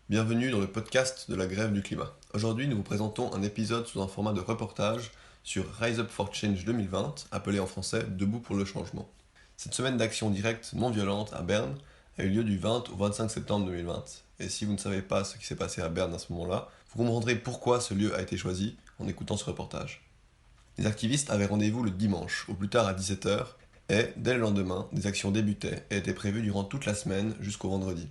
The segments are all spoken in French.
Bienvenue dans le podcast de la grève du climat. Aujourd'hui, nous vous présentons un épisode sous un format de reportage sur Rise Up for Change 2020, appelé en français Debout pour le changement. Cette semaine d'action directe non violente à Berne a eu lieu du 20 au 25 septembre 2020. Et si vous ne savez pas ce qui s'est passé à Berne à ce moment-là, vous comprendrez pourquoi ce lieu a été choisi en écoutant ce reportage. Les activistes avaient rendez-vous le dimanche, au plus tard à 17h, et, dès le lendemain, des actions débutaient et étaient prévues durant toute la semaine jusqu'au vendredi.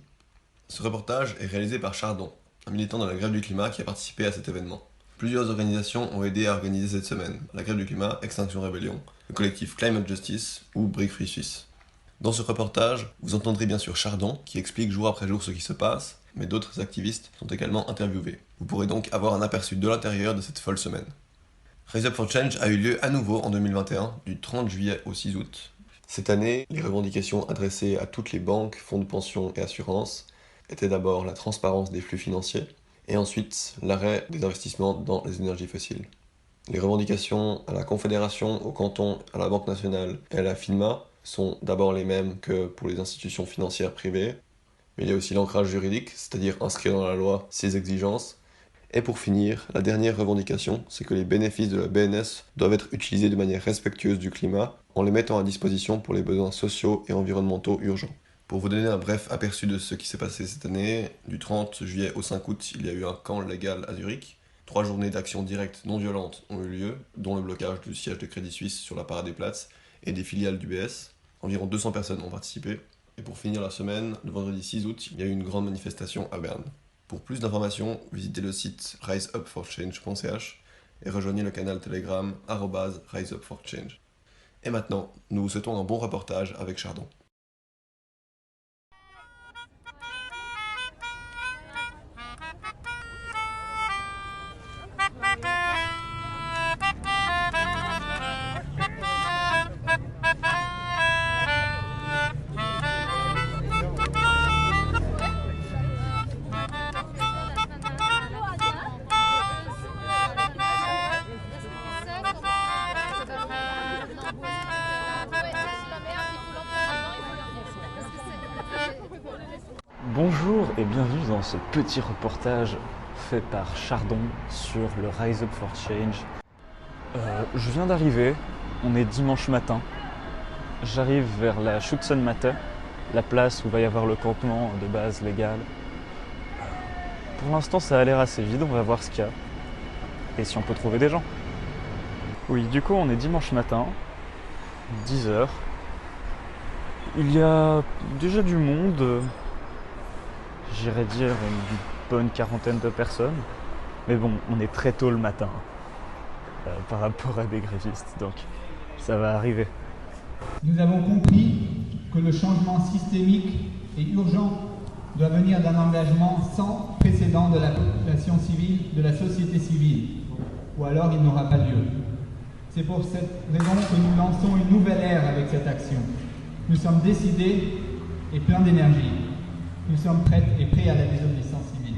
Ce reportage est réalisé par Chardon, un militant de la grève du climat qui a participé à cet événement. Plusieurs organisations ont aidé à organiser cette semaine, la grève du climat, Extinction Rebellion, le collectif Climate Justice ou Break Free Suisse. Dans ce reportage, vous entendrez bien sûr Chardon qui explique jour après jour ce qui se passe, mais d'autres activistes sont également interviewés. Vous pourrez donc avoir un aperçu de l'intérieur de cette folle semaine. Rise Up for Change a eu lieu à nouveau en 2021, du 30 juillet au 6 août. Cette année, les revendications adressées à toutes les banques, fonds de pension et assurances étaient d'abord la transparence des flux financiers, et ensuite l'arrêt des investissements dans les énergies fossiles. Les revendications à la Confédération, au canton, à la Banque nationale et à la FINMA sont d'abord les mêmes que pour les institutions financières privées, mais il y a aussi l'ancrage juridique, c'est-à-dire inscrire dans la loi ces exigences. Et pour finir, la dernière revendication, c'est que les bénéfices de la BNS doivent être utilisés de manière respectueuse du climat, en les mettant à disposition pour les besoins sociaux et environnementaux urgents. Pour vous donner un bref aperçu de ce qui s'est passé cette année, du 30 juillet au 5 août, il y a eu un camp légal à Zurich. 3 journées d'action directe non violente ont eu lieu, dont le blocage du siège de Crédit Suisse sur la Paradeplatz et des filiales d'UBS. Environ 200 personnes ont participé. Et pour finir la semaine, le vendredi 6 août, il y a eu une grande manifestation à Berne. Pour plus d'informations, visitez le site riseupforchange.ch et rejoignez le canal Telegram @riseupforchange. Et maintenant, nous vous souhaitons un bon reportage avec Chardon. Bonjour et bienvenue dans ce petit reportage fait par Chardon sur le Rise Up for Change. Je viens d'arriver, on est dimanche matin. J'arrive vers la Schützenmatte, la place où va y avoir le campement de base légal. Pour l'instant ça a l'air assez vide, on va voir ce qu'il y a et si on peut trouver des gens. Oui, du coup on est dimanche matin, 10h. Il y a déjà du monde. J'irais dire une bonne quarantaine de personnes. Mais bon, on est très tôt le matin par rapport à des grévistes, donc ça va arriver. Nous avons compris que le changement systémique et urgent doit venir d'un engagement sans précédent de la population civile, de la société civile, ou alors il n'aura pas lieu. C'est pour cette raison que nous lançons une nouvelle ère avec cette action. Nous sommes décidés et pleins d'énergie. Nous sommes prêts et prêts à la désobéissance civile.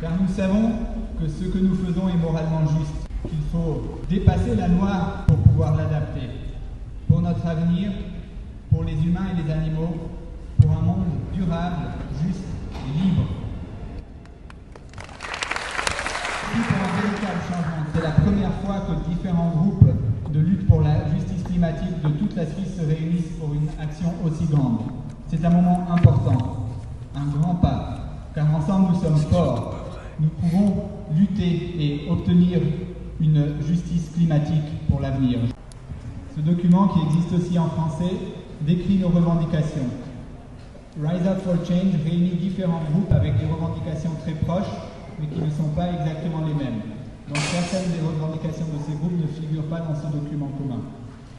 Car nous savons que ce que nous faisons est moralement juste, qu'il faut dépasser la loi pour pouvoir l'adapter, pour notre avenir, pour les humains et les animaux, pour un monde durable, juste et libre. Pour un véritable changement. C'est la première fois que différents groupes de lutte pour la justice climatique de toute la Suisse se réunissent pour une action aussi grande. C'est un moment important, un grand pas, car ensemble nous sommes forts. Nous pouvons lutter et obtenir une justice climatique pour l'avenir. Ce document, qui existe aussi en français, décrit nos revendications. Rise Up for Change réunit différents groupes avec des revendications très proches, mais qui ne sont pas exactement les mêmes. Donc certaines des revendications de ces groupes ne figurent pas dans ce document commun,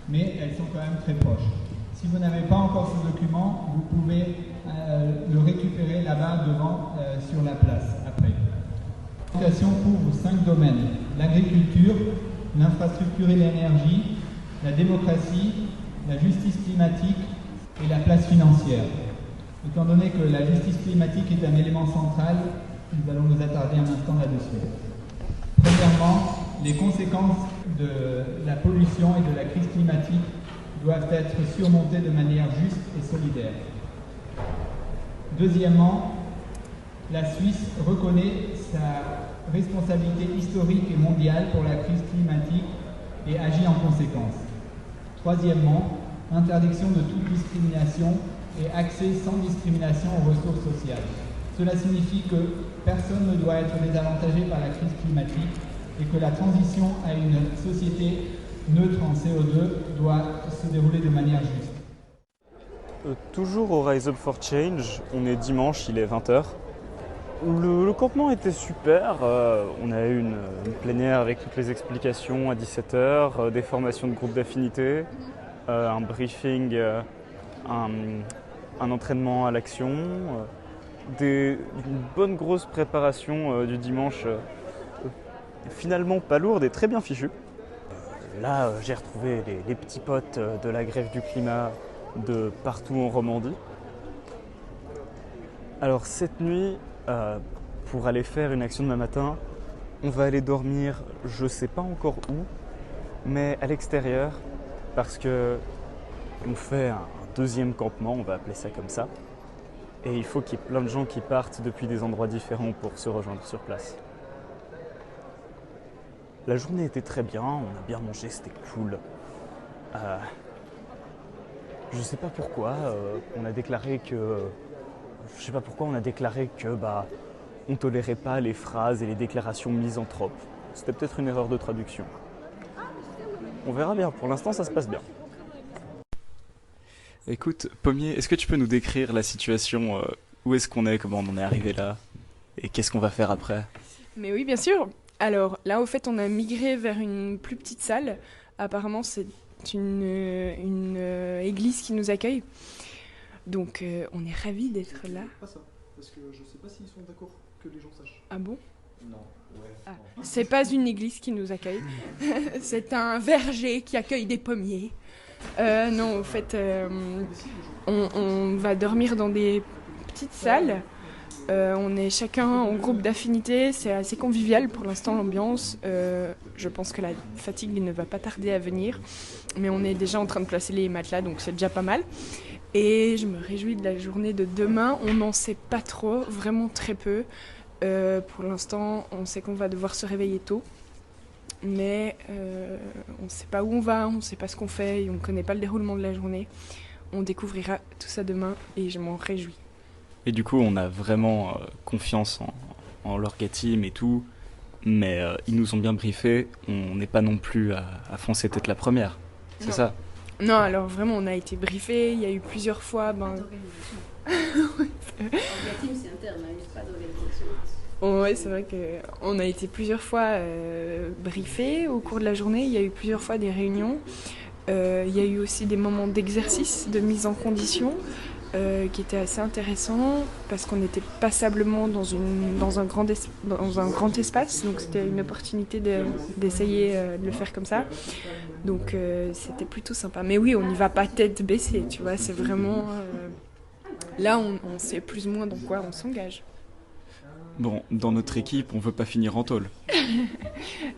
mais elles sont quand même très proches. Si vous n'avez pas encore ce document, vous pouvez le récupérer là-bas devant sur la place après. La revendication couvre 5 domaines: l'agriculture, l'infrastructure et l'énergie, la démocratie, la justice climatique et la place financière. Étant donné que la justice climatique est un élément central, nous allons nous attarder un instant là-dessus. Premièrement, les conséquences de la pollution et de la crise climatique doivent être surmontées de manière juste et solidaire. Deuxièmement, la Suisse reconnaît sa responsabilité historique et mondiale pour la crise climatique et agit en conséquence. Troisièmement, interdiction de toute discrimination et accès sans discrimination aux ressources sociales. Cela signifie que personne ne doit être désavantagé par la crise climatique et que la transition à une société neutre en CO2 doit se dérouler de manière juste. Toujours au Rise Up for Change, on est dimanche, il est 20h. Le campement était super, on a eu une plénière avec toutes les explications à 17h, des formations de groupe d'affinité, un briefing, un entraînement à l'action, une bonne grosse préparation du dimanche, finalement pas lourde et très bien fichue. Là, j'ai retrouvé les petits potes de la grève du climat de partout en Romandie. Alors cette nuit, pour aller faire une action demain matin, on va aller dormir, je sais pas encore où, mais à l'extérieur, parce que on fait un deuxième campement, on va appeler ça comme ça, et il faut qu'il y ait plein de gens qui partent depuis des endroits différents pour se rejoindre sur place. La journée était très bien, on a bien mangé, c'était cool. Je sais pas pourquoi, on a déclaré que... Je sais pas pourquoi on a déclaré que on tolérait pas les phrases et les déclarations misanthropes. C'était peut-être une erreur de traduction. On verra bien, pour l'instant ça se passe bien. Écoute, Pommier, est-ce que tu peux nous décrire la situation, où est-ce qu'on est, comment on en est arrivé là, et qu'est-ce qu'on va faire après? Mais oui, bien sûr. Alors là, au fait, on a migré vers une plus petite salle. Apparemment, c'est une église qui nous accueille. Donc, on est ravis d'être là. Pas ça, parce que je sais pas s'ils sont d'accord que les gens sachent. Ah bon? Non, ouais. Ah, c'est pas une église qui nous accueille. C'est un verger qui accueille des pommiers. Non, au fait, on va dormir dans des petites salles. On est chacun en groupe d'affinité, c'est assez convivial pour l'instant l'ambiance. Je pense que la fatigue ne va pas tarder à venir, mais on est déjà en train de placer les matelas, donc c'est déjà pas mal. Et je me réjouis de la journée de demain, on n'en sait pas trop, vraiment très peu. Pour l'instant, on sait qu'on va devoir se réveiller tôt, mais on ne sait pas où on va, on ne sait pas ce qu'on fait, et on ne connaît pas le déroulement de la journée. On découvrira tout ça demain et je m'en réjouis. Et du coup, on a vraiment confiance en l'orga-team et tout, mais ils nous ont bien briefé, on n'est pas non plus à foncer tête la première, c'est Non. ça? Non, alors vraiment, on a été briefé, il y a eu plusieurs fois... L'orga-team, c'est interne, il n'y a pas d'organisation. Ouais, c'est vrai qu'on a été plusieurs fois briefés au cours de la journée, il y a eu plusieurs fois des réunions, il y a eu aussi des moments d'exercice, de mise en condition, qui étaient assez intéressants parce qu'on était passablement dans un grand espace, donc c'était une opportunité d'essayer de le faire comme ça. Donc c'était plutôt sympa. Mais oui, on n'y va pas tête baissée, tu vois, c'est vraiment... là, on sait plus ou moins dans quoi on s'engage. Bon, dans notre équipe, on veut pas finir en tôle.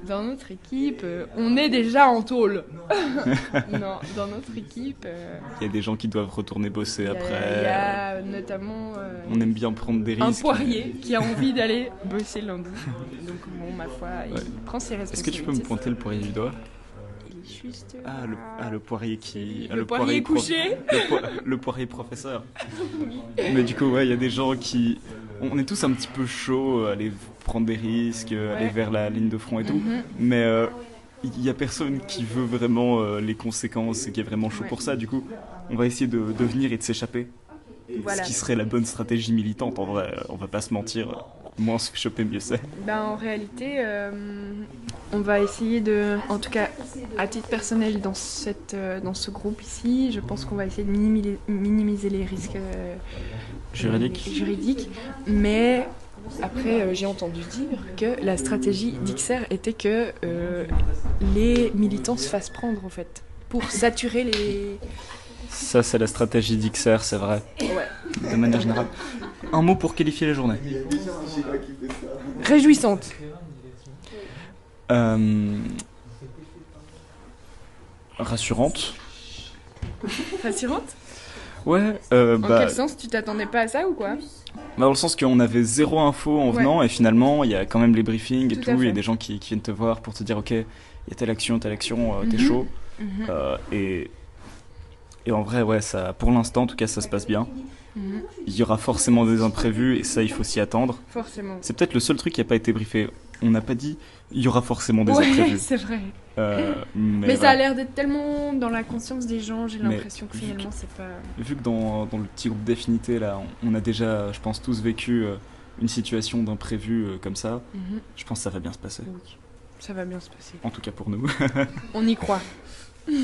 Dans notre équipe, on est déjà en tôle. Non, dans notre équipe... Il y a des gens qui doivent retourner bosser après. Il y a notamment... on aime bien prendre des risques. un poirier qui a envie d'aller bosser lundi. Donc bon, ma foi, il prend ses responsabilités. Est-ce que tu peux me pointer le poirier du doigt? Il est juste le poirier qui... Le poirier couché. Le poirier professeur. Mais du coup, ouais, il y a des gens qui... On est tous un petit peu chauds, aller prendre des risques, aller vers la ligne de front et tout. Mais il n'y a personne qui veut vraiment les conséquences et qui est vraiment chaud pour ça. Du coup, on va essayer de venir et de s'échapper. Voilà. Ce qui serait la bonne stratégie militante, en vrai. On va pas se mentir. Moins on se fait choper, mieux c'est. En réalité, on va essayer de, en tout cas à titre personnel dans ce groupe ici, je pense qu'on va essayer de minimiser les risques juridiques. Mais après, j'ai entendu dire que la stratégie d'XR était que les militants se fassent prendre en fait, pour saturer les... Ça, c'est la stratégie d'XR, c'est vrai. Ouais. De manière générale. Un mot pour qualifier la journée. Réjouissante. Rassurante. Rassurante? Ouais, En quel sens? Tu t'attendais pas à ça ou quoi? dans le sens qu'on avait zéro info en venant et finalement il y a quand même les briefings et Tout à tout, il y a fait. des gens qui viennent te voir pour te dire ok, il y a telle action, t'es Mhm. chaud. Mhm. Et en vrai, ouais, ça, pour l'instant en tout cas ça se passe bien. Mhm. Il y aura forcément des imprévus et ça il faut s'y attendre. Forcément. C'est peut-être le seul truc qui n'a pas été briefé. On n'a pas dit il y aura forcément des Ouais, imprévus. c'est vrai. Mais ça a voilà. l'air d'être tellement dans la conscience des gens, j'ai Mais l'impression que finalement c'est pas... Vu que dans le petit groupe d'affinité là, on a déjà, je pense, tous vécu une situation d'imprévu comme ça, Mhm. je pense que ça va bien se passer. Oui, ça va bien se passer. En tout cas pour nous. On y croit.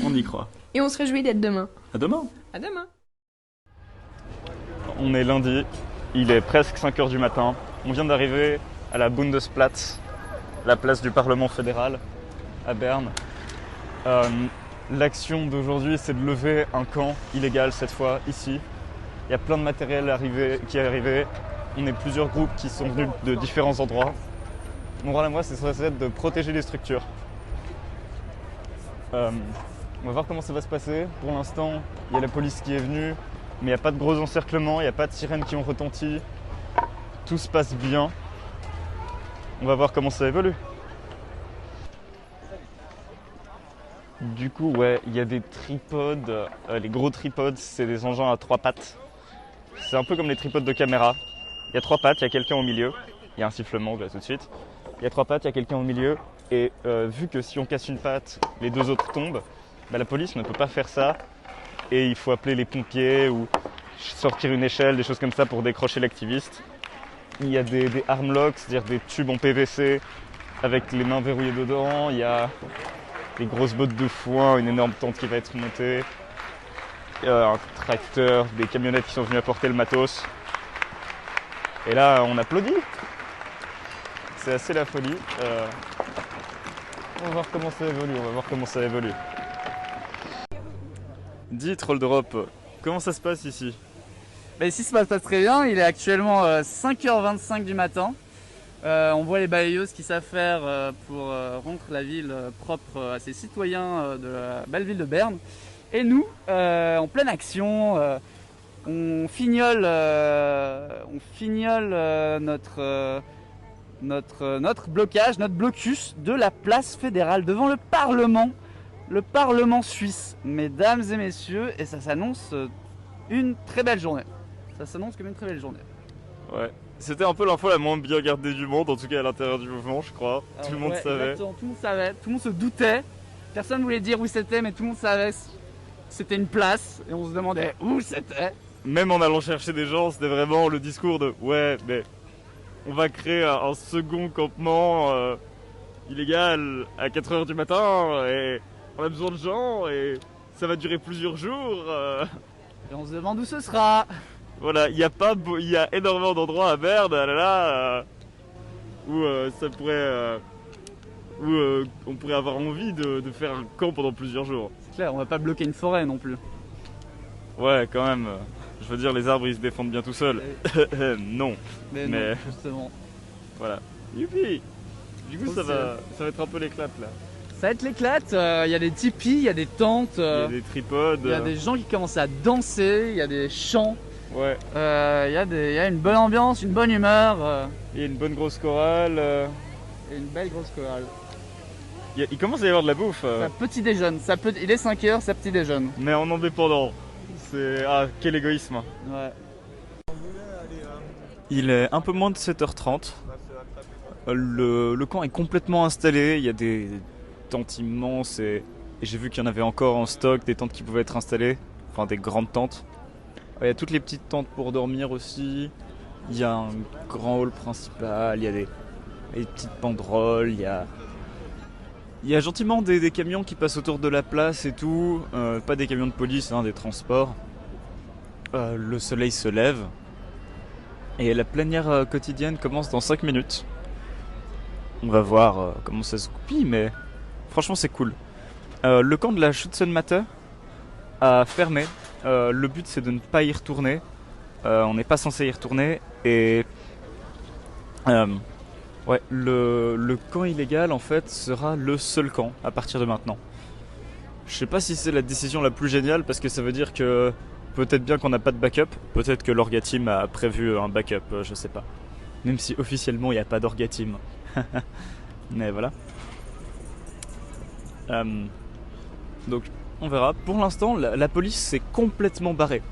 On y croit. Et on se réjouit d'être demain. À demain. À demain. On est lundi, il est presque 5h du matin. On vient d'arriver à la Bundesplatz, la place du Parlement fédéral à Berne. L'action d'aujourd'hui, c'est de lever un camp illégal cette fois, ici. Il y a plein de matériel qui est arrivé. On est plusieurs groupes qui sont venus de différents endroits. Mon rôle à moi, c'est de protéger les structures. On va voir comment ça va se passer. Pour l'instant, il y a la police qui est venue, mais il n'y a pas de gros encerclements, il n'y a pas de sirènes qui ont retenti. Tout se passe bien. On va voir comment ça évolue. Du coup, ouais, il y a des tripodes. Les gros tripodes, c'est des engins à 3 pattes. C'est un peu comme les tripodes de caméra. Il y a 3 pattes, il y a quelqu'un au milieu. Il y a un sifflement là tout de suite. Il y a 3 pattes, il y a quelqu'un au milieu. Et vu que si on casse une patte, les 2 autres tombent, bah, la police ne peut pas faire ça. Et il faut appeler les pompiers ou sortir une échelle, des choses comme ça pour décrocher l'activiste. Il y a des arm locks, c'est-à-dire des tubes en PVC avec les mains verrouillées dedans. Il y a des grosses bottes de foin, une énorme tente qui va être montée. Un tracteur, des camionnettes qui sont venues apporter le matos. Et là, on applaudit. C'est assez la folie. On va voir comment ça évolue, Dis, Troll d'Europe, comment ça se passe ici? Bah ici ça se passe très bien, il est actuellement 5h25 du matin. On voit les balayeuses qui savent faire pour rendre la ville propre à ses citoyens de la belle ville de Berne. Et nous, en pleine action, on fignole notre blocage, notre blocus de la place fédérale devant le Parlement suisse, mesdames et messieurs, et ça s'annonce une très belle journée. Ça s'annonce comme une très belle journée. Ouais. C'était un peu l'info la moins bien gardée du monde, en tout cas à l'intérieur du mouvement, je crois. Alors, tout le monde savait. Exactement, tout le monde savait, tout le monde se doutait. Personne voulait dire où c'était, mais tout le monde savait que c'était une place, et on se demandait où c'était. Même en allant chercher des gens, c'était vraiment le discours de ouais, mais on va créer un second campement illégal à 4h du matin, et on a besoin de gens, et ça va durer plusieurs jours. Et on se demande où ce sera. Voilà, il y a énormément d'endroits à Berne, où ça pourrait, où on pourrait avoir envie de faire un camp pendant plusieurs jours. C'est clair, on va pas bloquer une forêt non plus. Ouais, quand même. Je veux dire, les arbres ils se défendent bien tout seuls. Non. Mais Mais- non, justement. Voilà. Youpi. Du coup, Trop ça va être un peu l'éclate là. Ça va être l'éclate, il y a des tipis, il y a des tentes, Il y a des tripodes. il y a des gens qui commencent à danser, il y a des chants, Ouais. il y a une bonne ambiance, une bonne humeur Il y a une bonne grosse chorale. et une belle grosse chorale. Il commence à y avoir de la bouffe. Ça petit déjeune, il est 5h, ça petit déjeune. Mais en indépendant. Ah, quel égoïsme. Ouais. Il est un peu moins de 7h30. Le camp est complètement installé. Il y a des tentes immenses et j'ai vu qu'il y en avait encore en stock, des tentes qui pouvaient être installées. Enfin, des grandes tentes. Il y a toutes les petites tentes pour dormir aussi. Il y a un grand hall principal. Il y a des petites banderoles. Il y a gentiment des camions qui passent autour de la place et tout. Pas des camions de police, hein, des transports. Le soleil se lève. Et la plénière quotidienne commence dans 5 minutes. On va voir comment ça se goupille, mais franchement c'est cool. Le camp de la Schützenmatte a fermé. Le but c'est de ne pas y retourner. On n'est pas censé y retourner. Et ouais, le camp illégal en fait sera le seul camp à partir de maintenant. Je sais pas si c'est la décision la plus géniale parce que ça veut dire que peut-être bien qu'on n'a pas de backup, peut-être que l'Orga Team a prévu un backup, je sais pas. Même si officiellement il n'y a pas d'Orga Team. Mais voilà. Donc on verra. Pour l'instant, la police s'est complètement barrée.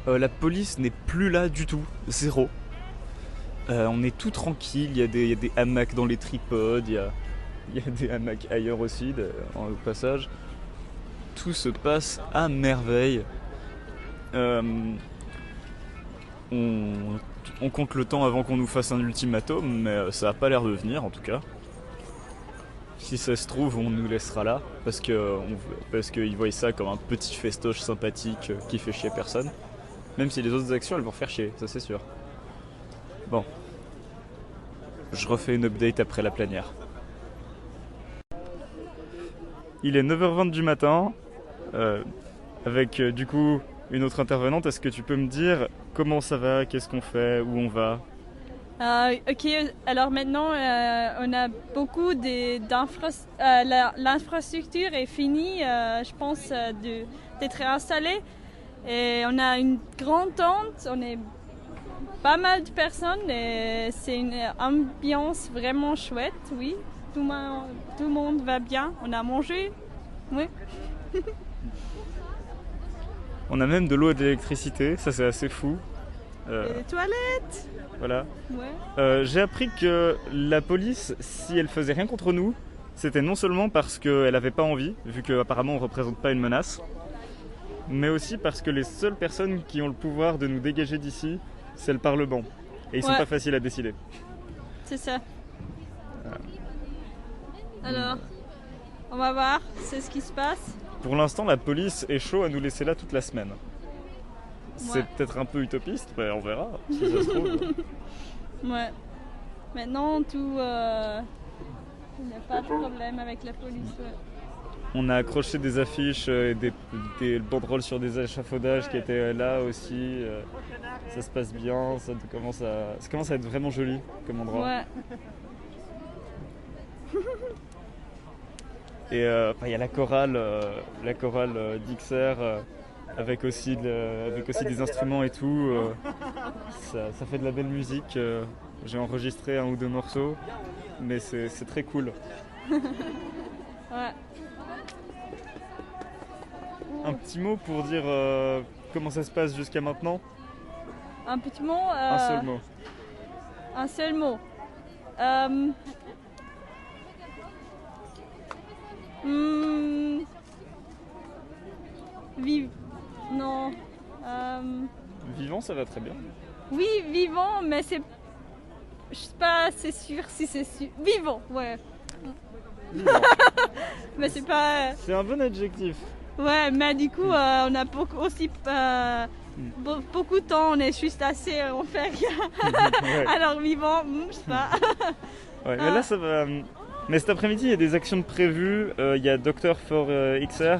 La police n'est plus là du tout, zéro. On est tout tranquille, il y a des hamacs dans les tripodes, il y a des hamacs ailleurs aussi, au passage. Tout se passe à merveille. On compte le temps avant qu'on nous fasse un ultimatum, mais ça a pas l'air de venir en tout cas. Si ça se trouve, on nous laissera là, parce qu'ils voient ça comme un petit festoche sympathique qui fait chier personne. Même si les autres actions, elles vont faire chier, ça c'est sûr. Bon. Je refais une update après la plénière. Il est 9h20 du matin, avec du coup une autre intervenante. Est-ce que tu peux me dire comment ça va, qu'est-ce qu'on fait, où on va? Ok, alors maintenant on a beaucoup l'infrastructure est finie, je pense, d'être installée. Et on a une grande tente, on est pas mal de personnes et c'est une ambiance vraiment chouette, oui. Tout le monde va bien, on a mangé, oui. On a même de l'eau et de l'électricité, ça c'est assez fou. Et les toilettes. Voilà. Ouais. J'ai appris que la police, si elle faisait rien contre nous, c'était non seulement parce qu'elle avait pas envie, vu qu'apparemment on représente pas une menace, mais aussi parce que les seules personnes qui ont le pouvoir de nous dégager d'ici, c'est le Parlement. Et ils sont pas faciles à décider. C'est ça. Alors, on va voir, c'est ce qui se passe. Pour l'instant, la police est chaud à nous laisser là toute la semaine. C'est peut-être un peu utopiste, mais on verra, si ça se trouve. Ouais. Maintenant, il n'y a pas de problème avec la police. Ouais. On a accroché des affiches et des banderoles sur des échafaudages qui étaient là aussi. Ça se passe bien, ça commence à être vraiment joli comme endroit. Ouais. Et il y a la chorale d'Ixer avec aussi des instruments et tout. Ça fait de la belle musique. J'ai enregistré 1 ou 2 morceaux, mais c'est très cool. Ouais. Un petit mot pour dire comment ça se passe jusqu'à maintenant? Un petit mot Un seul mot. Un seul mot. Non. Vivant, ça va très bien. Oui, vivant, mais c'est... Je sais pas, c'est sûr si c'est sûr. Vivant, ouais. Vivant. Mais c'est pas... C'est un bon adjectif. Ouais, mais du coup, on a beaucoup de temps, on est juste assez, on fait rien. Ouais. Alors vivant, je sais pas. Ouais, mais là ça va. Mais cet après-midi, il y a des actions de prévues. Il y a Doctor for XR,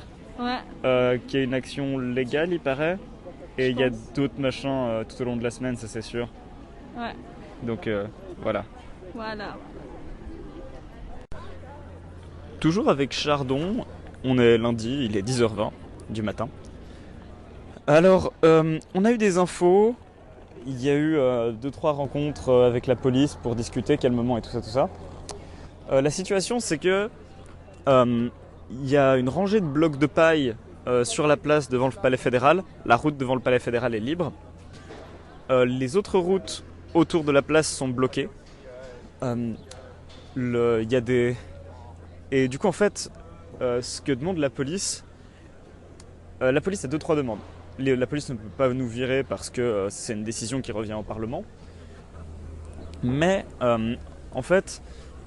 qui est une action légale, il paraît. Et il y a d'autres machins tout au long de la semaine, ça c'est sûr. Ouais. Donc voilà. Voilà. Toujours avec Chardon, on est lundi, il est 10h20 du matin. Alors, on a eu des infos. Il y a eu 2-3 rencontres avec la police pour discuter calmement et tout ça. La situation, c'est que il y a une rangée de blocs de paille sur la place devant le palais fédéral. La route devant le palais fédéral est libre. Les autres routes autour de la place sont bloquées. Il y a des... Et du coup, en fait, ce que demande la police a 2-3 demandes. La police ne peut pas nous virer parce que c'est une décision qui revient au Parlement. Mais en fait,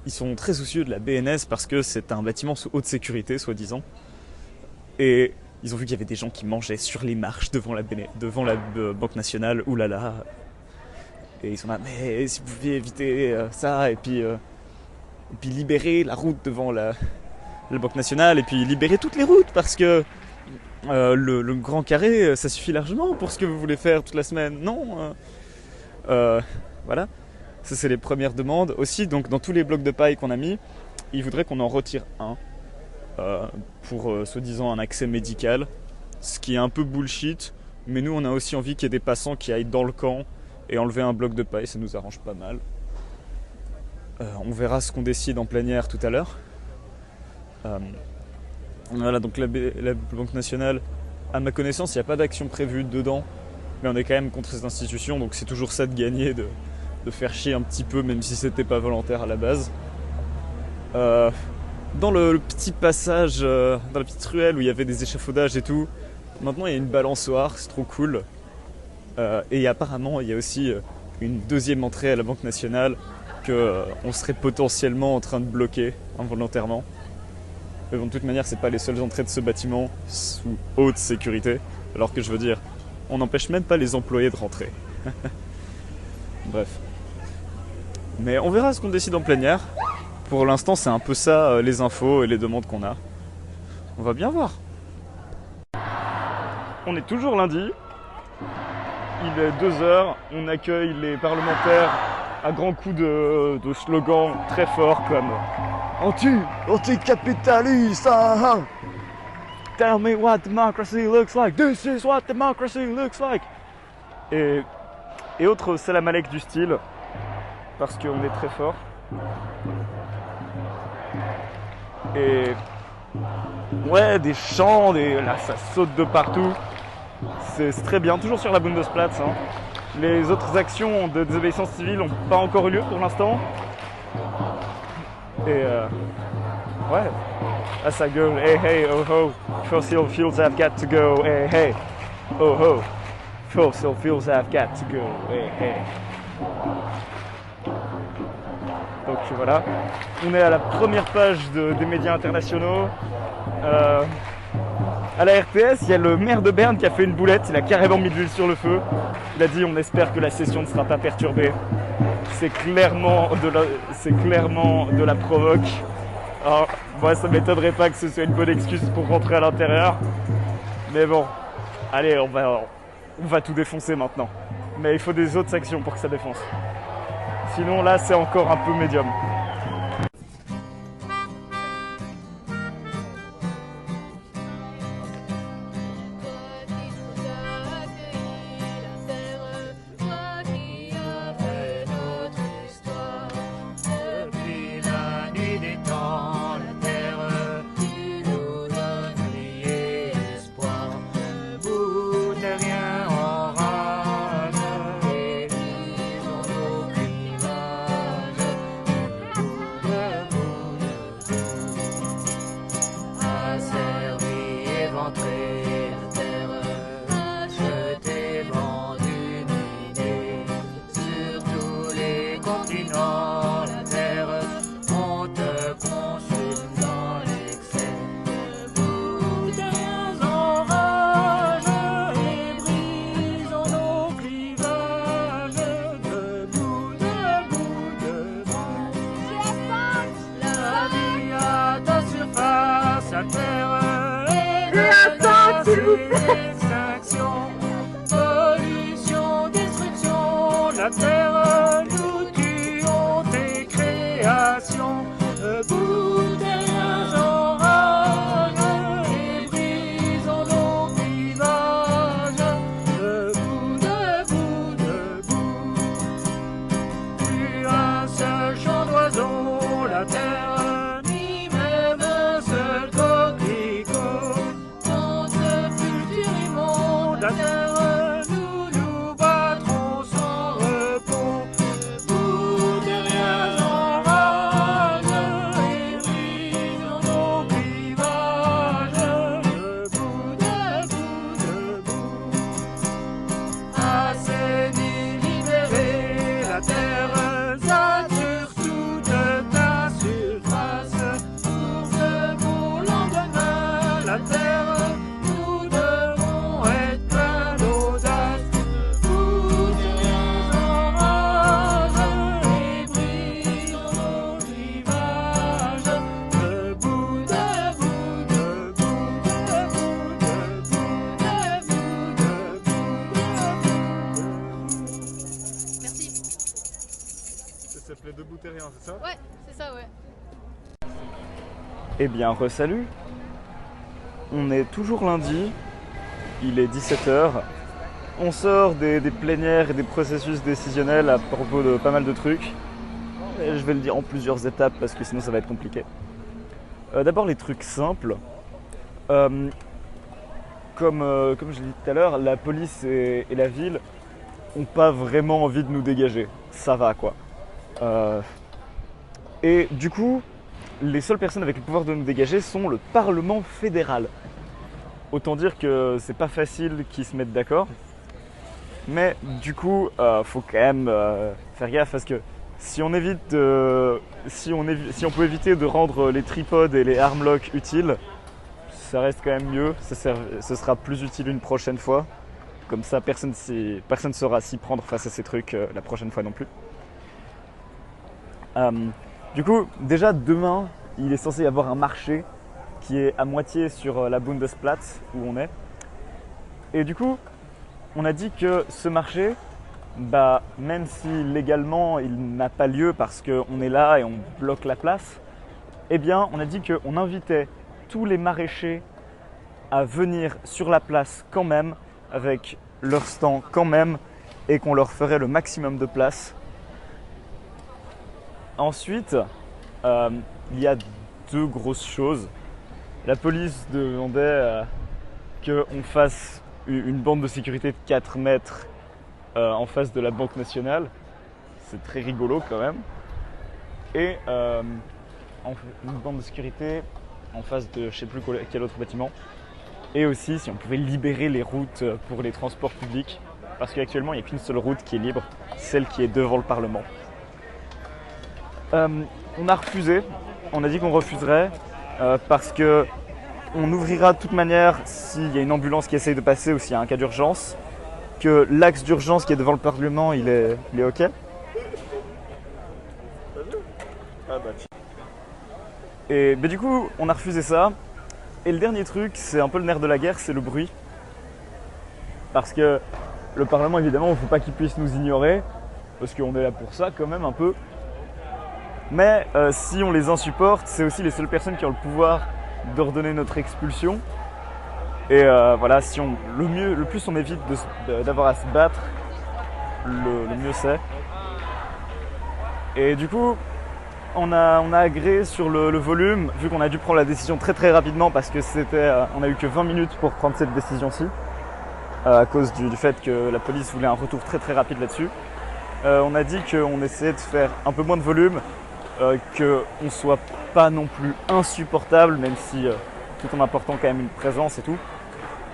ils sont très soucieux de la BNS parce que c'est un bâtiment sous haute sécurité, soi-disant. Et ils ont vu qu'il y avait des gens qui mangeaient sur les marches devant la Banque Nationale. Oulala. Et ils sont là, mais si vous pouviez éviter ça et puis libérer la route devant la Banque Nationale et puis libérer toutes les routes parce que le grand carré, ça suffit largement pour ce que vous voulez faire toute la semaine. Non. Voilà. Ça, c'est les premières demandes. Aussi, donc, dans tous les blocs de paille qu'on a mis, ils voudraient qu'on en retire un. pour soi-disant un accès médical, ce qui est un peu bullshit, mais nous on a aussi envie qu'il y ait des passants qui aillent dans le camp et enlever un bloc de paille, ça nous arrange pas mal. On verra ce qu'on décide en plénière tout à l'heure. Voilà, donc la Banque nationale, à ma connaissance, il n'y a pas d'action prévue dedans, mais on est quand même contre cette institution, donc c'est toujours ça de gagner, de faire chier un petit peu, même si c'était pas volontaire à la base. Dans le petit passage, dans la petite ruelle où il y avait des échafaudages et tout, maintenant il y a une balançoire, c'est trop cool. Et apparemment il y a aussi une deuxième entrée à la Banque nationale qu'on serait potentiellement en train de bloquer involontairement. Mais bon, de toute manière, c'est pas les seules entrées de ce bâtiment sous haute sécurité. Alors que je veux dire, on n'empêche même pas les employés de rentrer. Bref. Mais on verra ce qu'on décide en plénière. Pour l'instant, c'est un peu ça les infos et les demandes qu'on a. On va bien voir. On est toujours lundi. Il est 2h. On accueille les parlementaires à grands coups de slogans très forts comme anti-capitaliste, tell me what democracy looks like, this is what democracy looks like, et autres salam alek du style, parce qu'on est très fort. Et ouais, des chants, là ça saute de partout, c'est très bien, toujours sur la Bundesplatz. Les autres actions de désobéissance civile n'ont pas encore eu lieu pour l'instant. Et ouais, là ça gueule, hey hey, oh ho, fossil fuels have got to go, hey hey, oh ho, fossil fuels have got to go, hey hey. Donc voilà, on est à la première page des médias internationaux. À la RTS, il y a le maire de Berne qui a fait une boulette, il a carrément mis de l'huile sur le feu. Il a dit on espère que la session ne sera pas perturbée. C'est clairement de la provoque. Alors, moi ça m'étonnerait pas que ce soit une bonne excuse pour rentrer à l'intérieur. Mais bon, allez, on va tout défoncer maintenant. Mais il faut des autres actions pour que ça défonce. Sinon là c'est encore un peu médium. Extinction, pollution, destruction, la terre, nous tuons tes créations, debout derrière orage, et brisons nos clivages, debout, debout, debout, plus un seul chant d'oiseau, la terre, ni même un seul coquelicot. La terre, nous nous battrons sans repos, debout derrière l'orage, et brisons nos clivages, debout, debout, debout, assainie, libérée, la terre, sature toute ta surface, pour ce beau lendemain, la terre. Ça s'appelait Debout Terrien, c'est ça? Ouais, c'est ça, ouais. Eh bien, re-salut. On est toujours lundi, il est 17h. On sort des plénières et des processus décisionnels à propos de pas mal de trucs. Et je vais le dire en plusieurs étapes parce que sinon ça va être compliqué. D'abord les trucs simples. Comme je l'ai dit tout à l'heure, la police et la ville n'ont pas vraiment envie de nous dégager. Ça va quoi. Et du coup, les seules personnes avec le pouvoir de nous dégager sont le Parlement fédéral. Autant dire que c'est pas facile qu'ils se mettent d'accord. Mais du coup, faut quand même faire gaffe parce que si on peut éviter de rendre les tripodes et les armlocks utiles, ça reste quand même mieux. Ce sera plus utile une prochaine fois. Comme ça, personne ne saura s'y prendre face à ces trucs la prochaine fois non plus. Du coup, déjà demain, il est censé y avoir un marché qui est à moitié sur la Bundesplatz où on est. Et du coup, on a dit que ce marché, même si légalement il n'a pas lieu parce qu'on est là et on bloque la place, eh bien on a dit qu'on invitait tous les maraîchers à venir sur la place quand même, avec leur stand quand même, et qu'on leur ferait le maximum de place. Ensuite, il y a deux grosses choses. La police demandait qu'on fasse une bande de sécurité de 4 mètres en face de la Banque nationale. C'est très rigolo quand même. Et une bande de sécurité en face de je sais plus quel autre bâtiment. Et aussi si on pouvait libérer les routes pour les transports publics. Parce qu'actuellement il n'y a qu'une seule route qui est libre, celle qui est devant le Parlement. On a refusé, on a dit qu'on refuserait parce que on ouvrira de toute manière s'il y a une ambulance qui essaye de passer ou s'il y a un cas d'urgence, que l'axe d'urgence qui est devant le Parlement il est ok. Et du coup on a refusé ça. Et le dernier truc, c'est un peu le nerf de la guerre, c'est le bruit. Parce que le Parlement évidemment il ne faut pas qu'il puisse nous ignorer, parce qu'on est là pour ça quand même un peu. Mais si on les insupporte, c'est aussi les seules personnes qui ont le pouvoir d'ordonner notre expulsion. Et voilà, si le plus on évite d'avoir à se battre, le mieux c'est. Et du coup, on a agréé sur le volume, vu qu'on a dû prendre la décision très très rapidement parce que on a eu que 20 minutes pour prendre cette décision-ci, à cause du fait que la police voulait un retour très très rapide là-dessus. On a dit qu'on essayait de faire un peu moins de volume, qu'on ne soit pas non plus insupportable, même si tout en apportant quand même une présence et tout.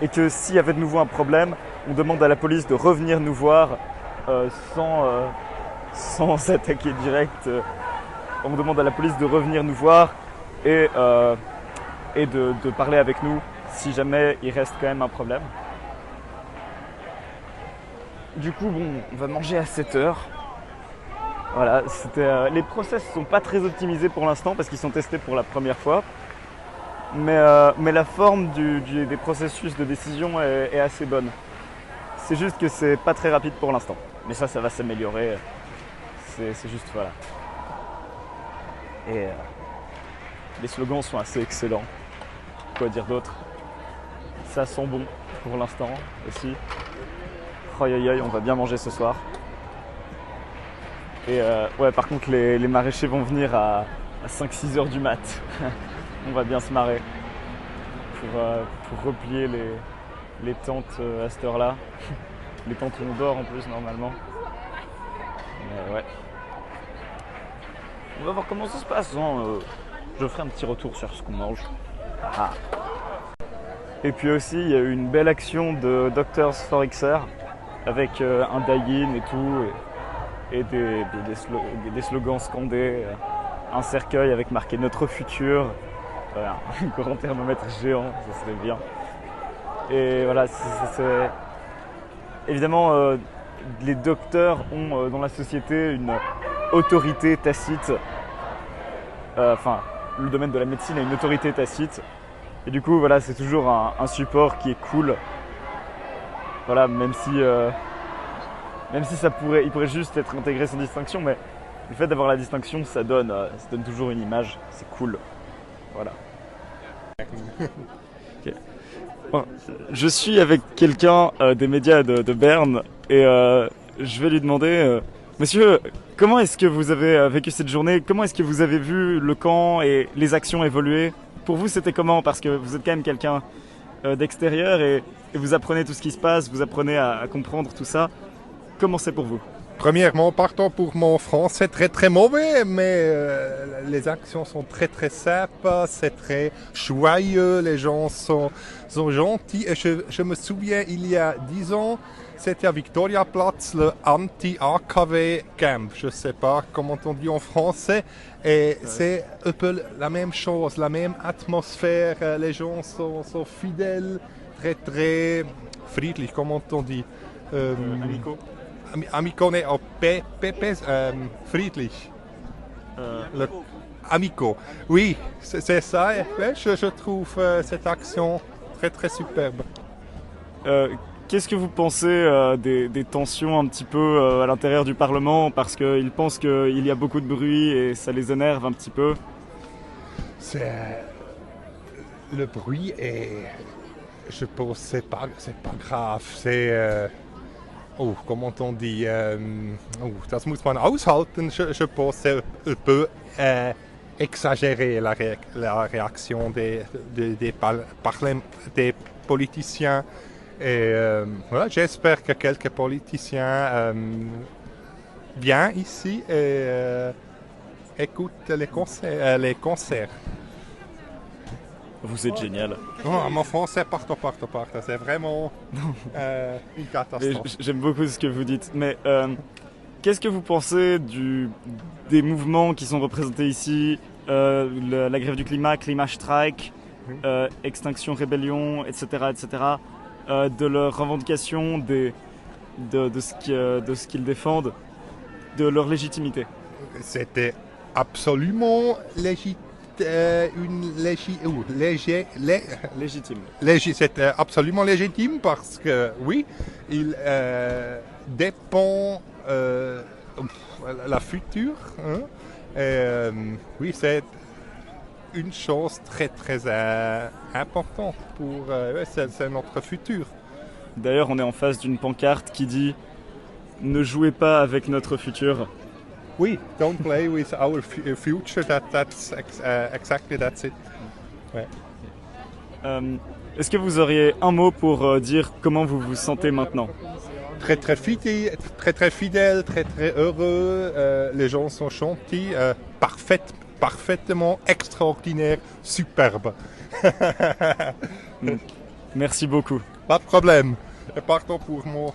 Et que s'il y avait de nouveau un problème, on demande à la police de revenir nous voir sans s'attaquer direct. On demande à la police de revenir nous voir et de parler avec nous si jamais il reste quand même un problème. Du coup, bon, on va manger à 7h. Voilà, les process ne sont pas très optimisés pour l'instant parce qu'ils sont testés pour la première fois. Mais la forme des processus de décision est assez bonne. C'est juste que c'est pas très rapide pour l'instant. Mais ça va s'améliorer. C'est juste, voilà. Et les slogans sont assez excellents. Quoi dire d'autre? Ça sent bon pour l'instant aussi. Aïe aïe aïe, on va bien manger ce soir. Et ouais, par contre les maraîchers vont venir à 5-6 heures du mat. On va bien se marrer pour replier les tentes à cette heure-là. Les tentes où on dort en plus normalement. Mais ouais. On va voir comment ça se passe. Je ferai un petit retour sur ce qu'on mange. Ah. Et puis aussi, il y a eu une belle action de Doctors for XR avec un die-in et tout. Et des slogans scandés. Un cercueil avec marqué Notre futur. Un grand thermomètre géant, ça serait bien. Et voilà, évidemment, les docteurs ont dans la société une autorité tacite. Enfin, le domaine de la médecine a une autorité tacite. Et du coup, voilà, c'est toujours un support qui est cool. Voilà, même si il pourrait juste être intégré sans distinction, mais le fait d'avoir la distinction, ça donne toujours une image. C'est cool. Voilà. Okay. Bon, je suis avec quelqu'un des médias de Berne et je vais lui demander, monsieur, comment est-ce que vous avez vécu cette journée? Comment est-ce que vous avez vu le camp et les actions évoluer? Pour vous, c'était comment? Parce que vous êtes quand même quelqu'un d'extérieur et vous apprenez tout ce qui se passe, vous apprenez à comprendre tout ça. Comment c'est pour vous? Premièrement, partons pour mon français très très mauvais, mais les actions sont très très sympas, c'est très joyeux, les gens sont gentils. Et je me souviens, il y a 10 ans, c'était à Victoriaplatz, le anti-AKW camp. Je ne sais pas comment on dit en français. Et c'est un peu la même chose, la même atmosphère. Les gens sont fidèles, très très friedlich, comment on dit Amicaux. Amico, ne, friedlich. Amico. Oui, c'est ça. Je trouve cette action très très superbe. Qu'est-ce que vous pensez des tensions un petit peu à l'intérieur du Parlement? Parce qu'ils pensent qu'il y a beaucoup de bruit et ça les énerve un petit peu. Le bruit est... Je pense que c'est pas grave. C'est... comment on dit, das muss man aushalten. Je pense que c'est un peu exagéré la réaction des politiciens. Et voilà, j'espère que quelques politiciens viennent ici et écoutent les concerts. Vous êtes génial. Oh, mon français, partout. C'est vraiment une catastrophe. J'aime beaucoup ce que vous dites. Mais qu'est-ce que vous pensez des mouvements qui sont représentés ici, la grève du climat, Klimastrike, Extinction Rébellion, etc., de leurs revendications, de ce qu'ils défendent, de leur légitimité? C'était absolument légitime. Légitime. C'est absolument légitime parce que, oui, il dépend la future. Hein, oui, c'est une chose très très importante pour c'est notre futur. D'ailleurs, on est en face d'une pancarte qui dit « Ne jouez pas avec notre futur ». Oui, don't play with our future. That's exactly that's it. Ouais. Est-ce que vous auriez un mot pour dire comment vous vous sentez maintenant? Très très fidèle, très très heureux. Les gens sont gentils, parfaitement extraordinaire, superbe. Merci beaucoup. Pas de problème. Et partons pour mon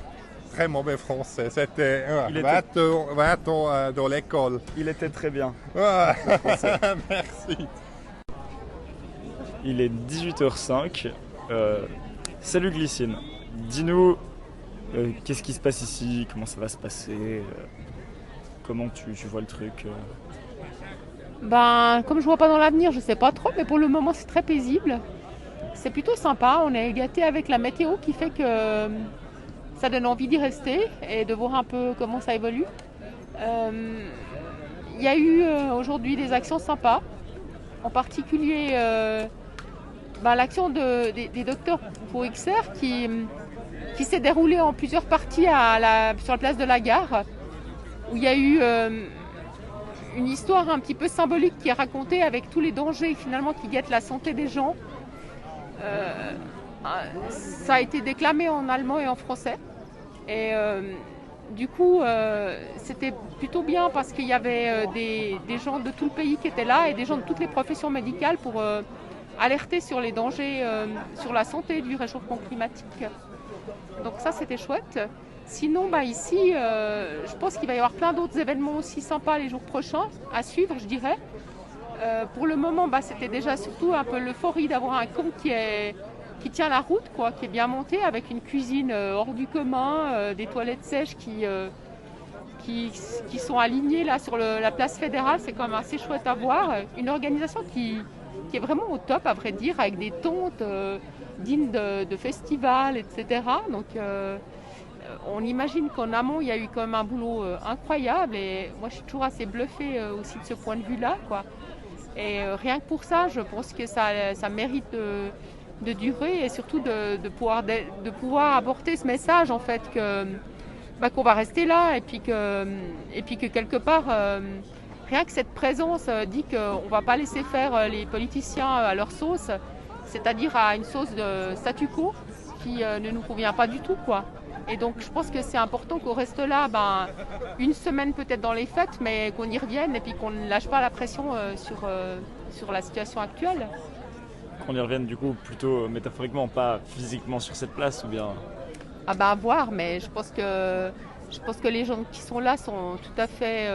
très mauvais français. C'était 20 ans dans l'école. Il était très bien. Ah, merci. Il est 18h05. Salut Glycine. Dis-nous, qu'est-ce qui se passe ici? Comment ça va se passer? Comment tu vois le truc? Comme je vois pas dans l'avenir, je sais pas trop, mais pour le moment c'est très paisible. C'est plutôt sympa, on est gâtés avec la météo qui fait que ça donne envie d'y rester et de voir un peu comment ça évolue. Il y a eu aujourd'hui des actions sympas, en particulier l'action des docteurs pour XR qui s'est déroulée en plusieurs parties sur la place de la gare, où il y a eu une histoire un petit peu symbolique qui est racontée avec tous les dangers finalement qui guettent la santé des gens. Ça a été déclamé en allemand et en français. Et du coup, c'était plutôt bien parce qu'il y avait des gens de tout le pays qui étaient là et des gens de toutes les professions médicales pour alerter sur les dangers sur la santé du réchauffement climatique. Donc ça, c'était chouette. Sinon, ici, je pense qu'il va y avoir plein d'autres événements aussi sympas les jours prochains à suivre, je dirais. Pour le moment, c'était déjà surtout un peu l'euphorie d'avoir un camp qui tient la route, quoi, qui est bien monté, avec une cuisine hors du commun, des toilettes sèches qui sont alignées là sur la place fédérale. C'est quand même assez chouette à voir. Une organisation qui est vraiment au top, à vrai dire, avec des tentes dignes de festivals, etc. Donc, on imagine qu'en amont, il y a eu quand même un boulot incroyable. Et moi, je suis toujours assez bluffée aussi de ce point de vue-là, quoi. Et rien que pour ça, je pense que ça mérite de durer et surtout de pouvoir apporter ce message en fait qu'on va rester là et puis que quelque part, rien que cette présence dit qu'on ne va pas laisser faire les politiciens à leur sauce, c'est-à-dire à une sauce de statu quo qui ne nous convient pas du tout, quoi. Et donc je pense que c'est important qu'on reste là une semaine peut-être dans les fêtes, mais qu'on y revienne et puis qu'on ne lâche pas la pression sur la situation actuelle. Qu'on y revienne du coup plutôt métaphoriquement, pas physiquement sur cette place ou bien... Ah à voir, mais je pense que les gens qui sont là sont tout à fait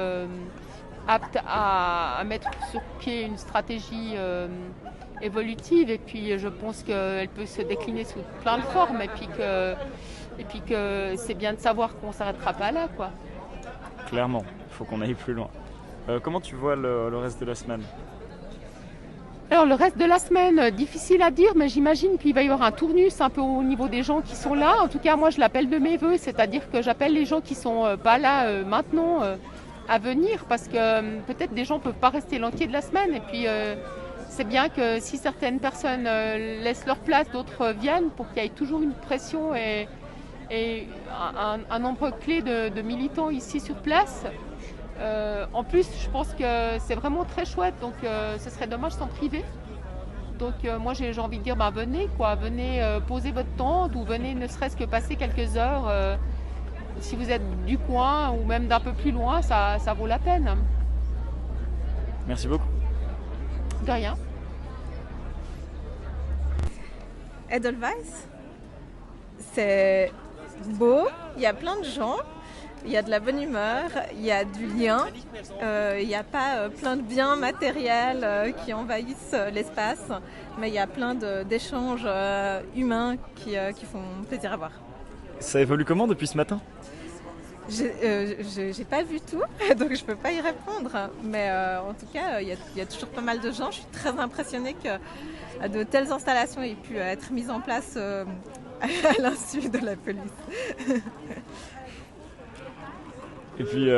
aptes à mettre sur pied une stratégie évolutive et puis je pense qu'elle peut se décliner sous plein de formes et puis que c'est bien de savoir qu'on ne s'arrêtera pas là, quoi. Clairement, il faut qu'on aille plus loin. Comment tu vois le reste de la semaine ? Alors le reste de la semaine, difficile à dire, mais j'imagine qu'il va y avoir un tournus un peu au niveau des gens qui sont là. En tout cas, moi je l'appelle de mes voeux, c'est-à-dire que j'appelle les gens qui sont pas là maintenant à venir parce que peut-être des gens ne peuvent pas rester l'entier de la semaine. Et puis c'est bien que si certaines personnes laissent leur place, d'autres viennent pour qu'il y ait toujours une pression et un nombre clé de militants ici sur place. En plus, je pense que c'est vraiment très chouette, donc ce serait dommage s'en priver. Donc moi j'ai envie de dire, venez poser votre tente ou venez ne serait-ce que passer quelques heures. Si vous êtes du coin ou même d'un peu plus loin, ça vaut la peine. Merci beaucoup. De rien. Edelweiss, c'est beau, il y a plein de gens. Il y a de la bonne humeur, il y a du lien, il n'y a pas plein de biens matériels qui envahissent l'espace, mais il y a plein d'échanges humains qui font plaisir à voir. Ça évolue comment depuis ce matin ? J'ai pas vu tout, donc je peux pas y répondre, mais en tout cas, il y a toujours pas mal de gens. Je suis très impressionnée que de telles installations aient pu être mises en place à l'insu de la police. Et puis,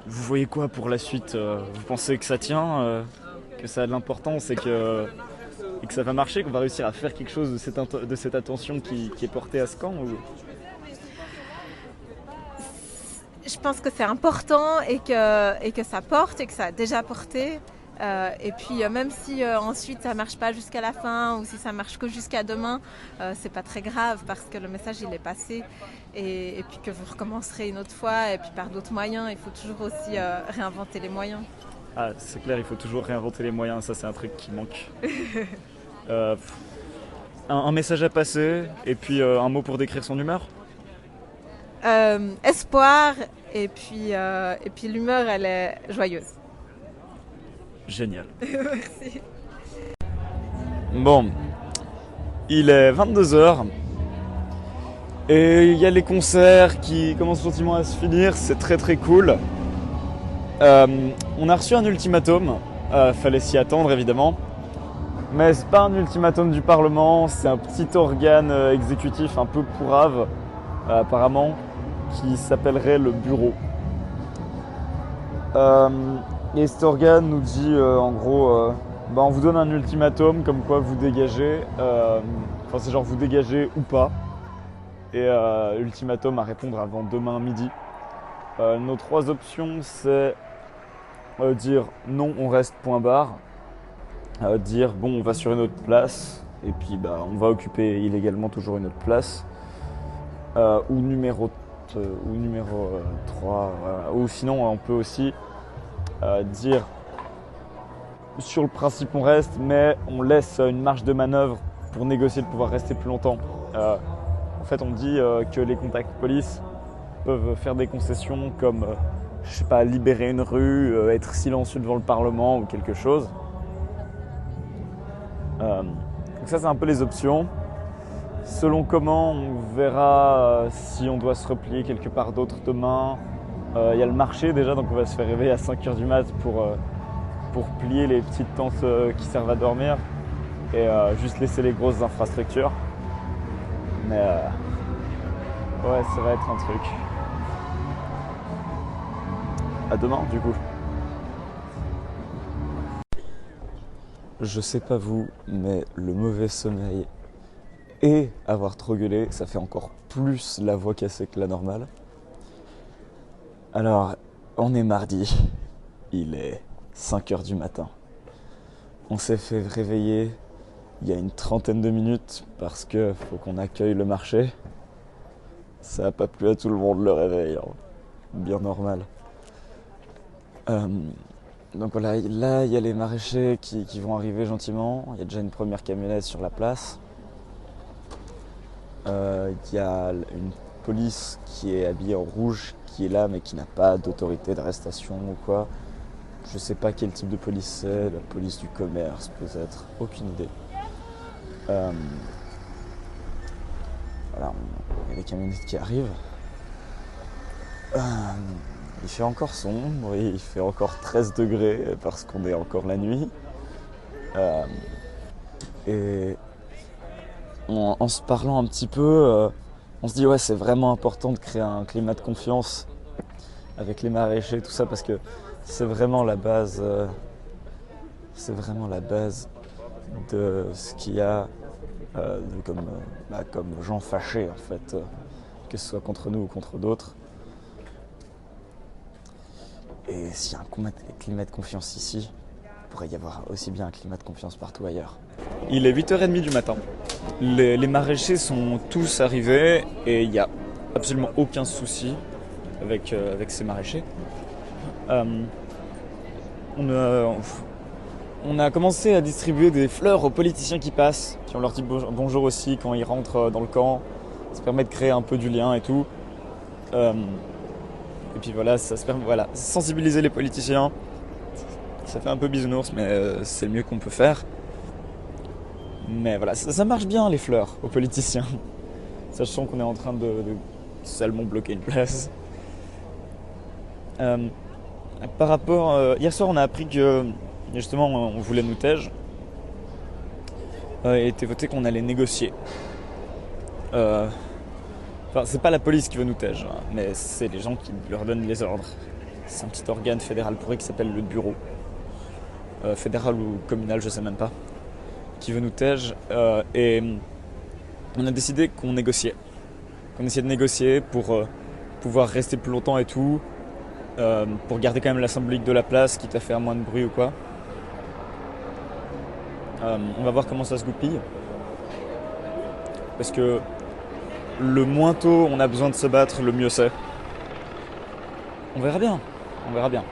vous voyez quoi pour la suite ? Vous pensez que ça tient, que ça a de l'importance et que ça va marcher, qu'on va réussir à faire quelque chose de cette attention qui est portée à ce camp ou... Je pense que c'est important et que ça porte et que ça a déjà porté. Et puis même si ensuite ça marche pas jusqu'à la fin ou si ça marche que jusqu'à demain, c'est pas très grave parce que le message il est passé et puis que vous recommencerez une autre fois et puis par d'autres moyens. Il faut toujours aussi réinventer les moyens. Ah, c'est clair, il faut toujours réinventer les moyens, ça c'est un truc qui manque. Un message à passer et puis un mot pour décrire son humeur ? Espoir et puis l'humeur elle est joyeuse. Génial. Merci. Bon, il est 22h et il y a les concerts qui commencent gentiment à se finir, c'est très très cool. On a reçu un ultimatum, fallait s'y attendre évidemment, mais c'est pas un ultimatum du Parlement, c'est un petit organe exécutif un peu pourrave apparemment qui s'appellerait le bureau. Et cet organe nous dit en gros, on vous donne un ultimatum comme quoi vous dégagez, c'est genre vous dégagez ou pas, et ultimatum à répondre avant demain midi. Nos 3 options c'est dire non on reste point barre, dire bon on va sur une autre place et puis on va occuper illégalement toujours une autre place, ou numéro 3, ou sinon on peut aussi dire sur le principe on reste mais on laisse une marge de manœuvre pour négocier de pouvoir rester plus longtemps. En fait on dit que les contacts police peuvent faire des concessions comme libérer une rue, être silencieux devant le Parlement ou quelque chose. Donc ça c'est un peu les options. Selon comment on verra si on doit se replier quelque part d'autre demain. Il y a le marché déjà, donc on va se faire réveiller à 5h du mat pour plier les petites tentes qui servent à dormir et juste laisser les grosses infrastructures. Mais ouais, ça va être un truc. À demain du coup. je sais pas vous, mais le mauvais sommeil et avoir trop gueulé, ça fait encore plus la voix cassée que la normale. Alors, on est mardi, il est 5h du matin. On s'est fait réveiller il y a une trentaine de minutes parce que faut qu'on accueille le marché. Ça n'a pas plu à tout le monde le réveil, hein. Bien normal. Donc voilà, là il y a les maraîchers qui vont arriver gentiment. Il y a déjà une première camionnette sur la place. Il y a une police qui est habillée en rouge qui est là mais qui n'a pas d'autorité d'arrestation ou quoi. Je sais pas quel type de police c'est, la police du commerce peut-être, aucune idée. Voilà, il y a les camionnettes qui arrivent. Il fait encore sombre, il fait encore 13 degrés parce qu'on est encore la nuit. Et en se parlant un petit peu, on se dit ouais, c'est vraiment important de créer un climat de confiance avec les maraîchers, tout ça, parce que c'est vraiment la base. C'est vraiment la base de ce qu'il y a comme gens fâchés en fait, que ce soit contre nous ou contre d'autres. Et s'il y a un climat de confiance ici, il pourrait y avoir aussi bien un climat de confiance partout ailleurs. Il est 8h30 du matin. Les maraîchers sont tous arrivés et il n'y a absolument aucun souci avec ces maraîchers. On a commencé à distribuer des fleurs aux politiciens qui passent, puis on leur dit bonjour aussi quand ils rentrent dans le camp. Ça permet de créer un peu du lien et tout. Et puis voilà, ça se permet, sensibiliser les politiciens. Ça fait un peu bisounours, mais c'est le mieux qu'on peut faire. Mais voilà, ça marche bien les fleurs aux politiciens. Sachant qu'on est en train de salement bloquer une place. Par rapport... hier soir, on a appris que, justement, on voulait nous tège. Il a été voté qu'on allait négocier. Enfin, c'est pas la police qui veut nous tège, hein, mais c'est les gens qui leur donnent les ordres. C'est un petit organe fédéral pourri qui s'appelle le bureau. Fédéral ou communal, je sais même pas. Qui veut nous tège. Et on a décidé qu'on négociait. Qu'on essayait de négocier pour pouvoir rester plus longtemps et tout. Pour garder quand même la symbolique de la place, quitte à faire moins de bruit ou quoi. On va voir comment ça se goupille. Parce que le moins tôt on a besoin de se battre, le mieux c'est. On verra bien, on verra bien.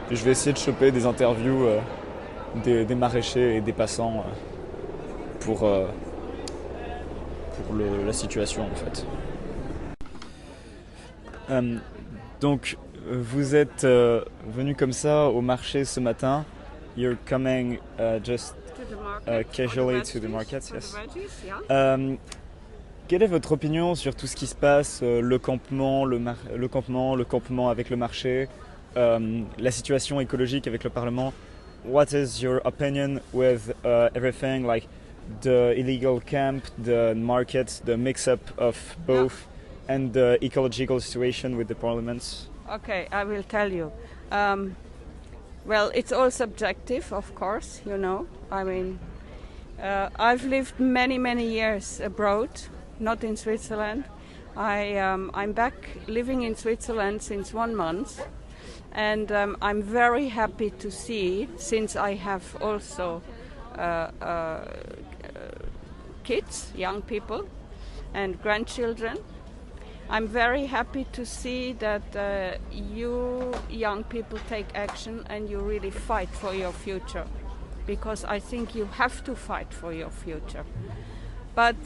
Et je vais essayer de choper des interviews des maraîchers et des passants pour la situation en fait. Donc vous êtes venu comme ça au marché ce matin. You're coming just casually to the market, yes. Quelle est votre opinion sur tout ce qui se passe, le campement avec le marché, la situation écologique avec le Parlement? What is your opinion with everything, like the illegal camp, the market, the mix-up of both, and the ecological situation with the parliaments? Okay, I will tell you. Well, it's all subjective, of course, you know. I mean, I've lived many years abroad. Not in Switzerland. I'm back living in Switzerland since 1 month, and I'm very happy to see, since I have also kids, young people, and grandchildren. I'm very happy to see that you young people take action and you really fight for your future, because I think you have to fight for your future. But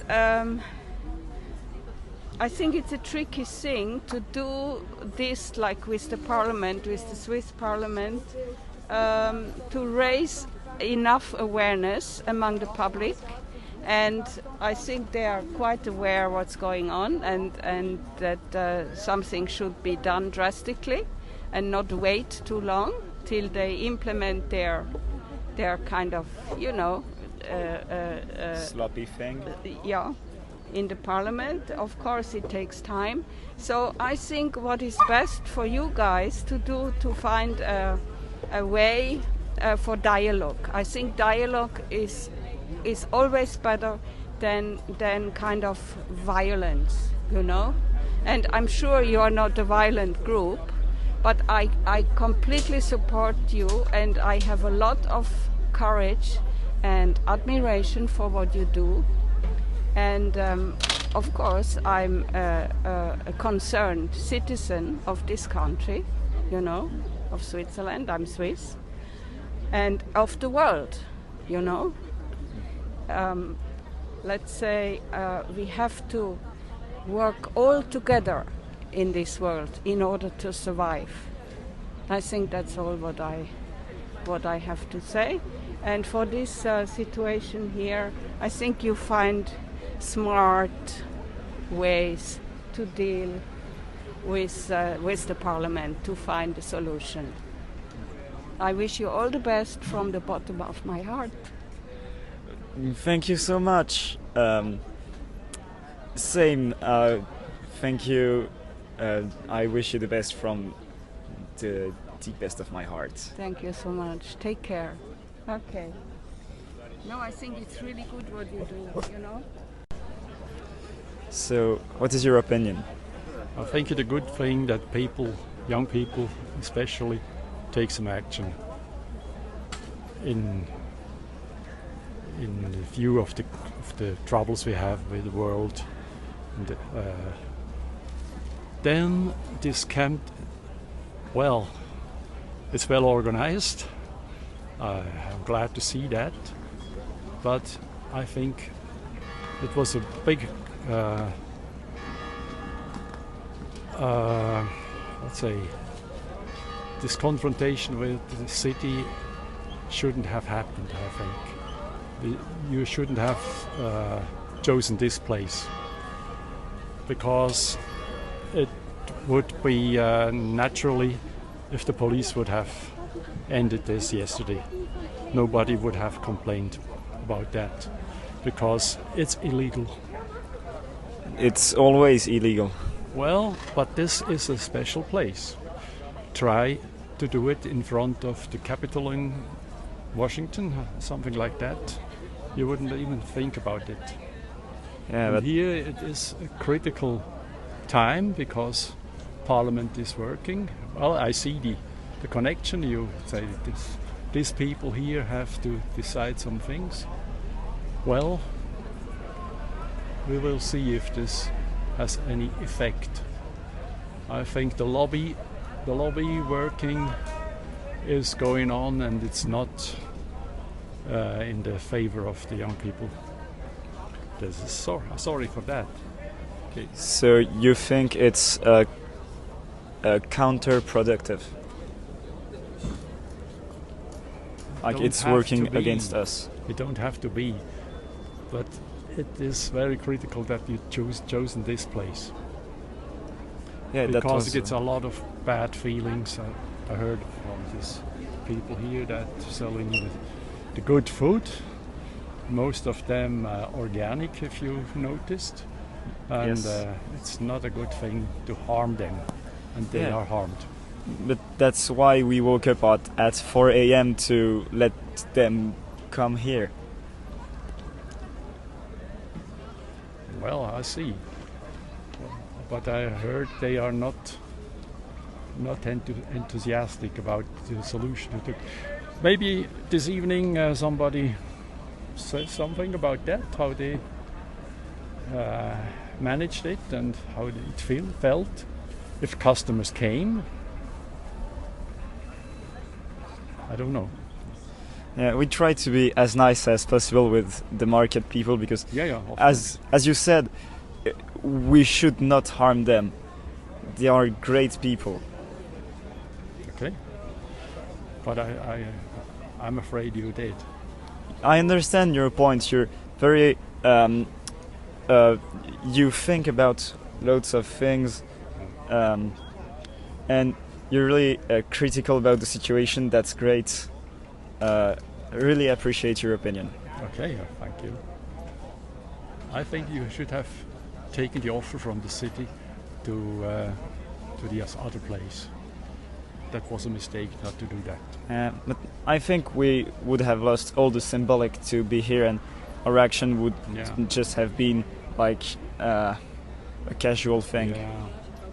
I think it's a tricky thing to do this, like with the parliament, with the Swiss parliament, to raise enough awareness among the public. And I think they are quite aware what's going on, and that something should be done drastically and not wait too long till they implement their kind of, you know, sloppy thing. Yeah. In the parliament, of course it takes time. So I think what is best for you guys to do, to find a way for dialogue. I think dialogue is always better than kind of violence, you know. And I'm sure you are not a violent group, but I completely support you, and I have a lot of courage and admiration for what you do. And of course, I'm a concerned citizen of this country, you know, of Switzerland. I'm Swiss, and of the world, you know. Let's say we have to work all together in this world in order to survive. I think that's all what I have to say. And for this situation here, I think you find smart ways to deal with the Parliament to find a solution. I wish you all the best from the bottom of my heart. Thank you so much. Same. Thank you. I wish you the best from the deepest of my heart. Thank you so much. Take care. Okay. No, I think it's really good what you do, you know. So, what is your opinion? I think it's a good thing that people, young people especially, take some action in the view of the troubles we have with the world. And, then this camp, well, it's well organized. I'm glad to see that, but I think it was a big, let's say, this confrontation with the city shouldn't have happened. I think you shouldn't have chosen this place, because it would be naturally, if the police would have ended this yesterday, nobody would have complained about that, because it's illegal. It's always illegal. Well, but this is a special place. Try to do it in front of the Capitol in Washington, something like that. You wouldn't even think about it. Yeah, and but here it is a critical time because Parliament is working. Well, I see the connection. You say these people here have to decide some things. Well, we will see if this has any effect. I think the lobby working is going on, and it's not in the favor of the young people. Sorry for that. Okay. So you think it's counterproductive? Like it's working against us? It don't have to be, but it is very critical that you chosen this place. Yeah, because it gets a lot of bad feelings. I heard from these people here that selling the good food, most of them organic, if you've noticed, and Yes. it's not a good thing to harm them, and they Yeah. are harmed. But that's why we woke up at 4 a.m. to let them come here. Well, I see. But I heard they are not enthusiastic about the solution. Maybe this evening somebody says something about that, how they managed it and how it felt. If customers came, I don't know. Yeah, we try to be as nice as possible with the market people because, of as you said, we should not harm them. They are great people. Okay. But I'm afraid you did. I understand your point. You're very you think about loads of things, and you're really critical about the situation. That's great. I really appreciate your opinion. Okay, thank you. I think you should have taken the offer from the city to the other place. that was a mistake not to do that. But I think we would have lost all the symbolic to be here, and our action would just have been like a casual thing. Yeah.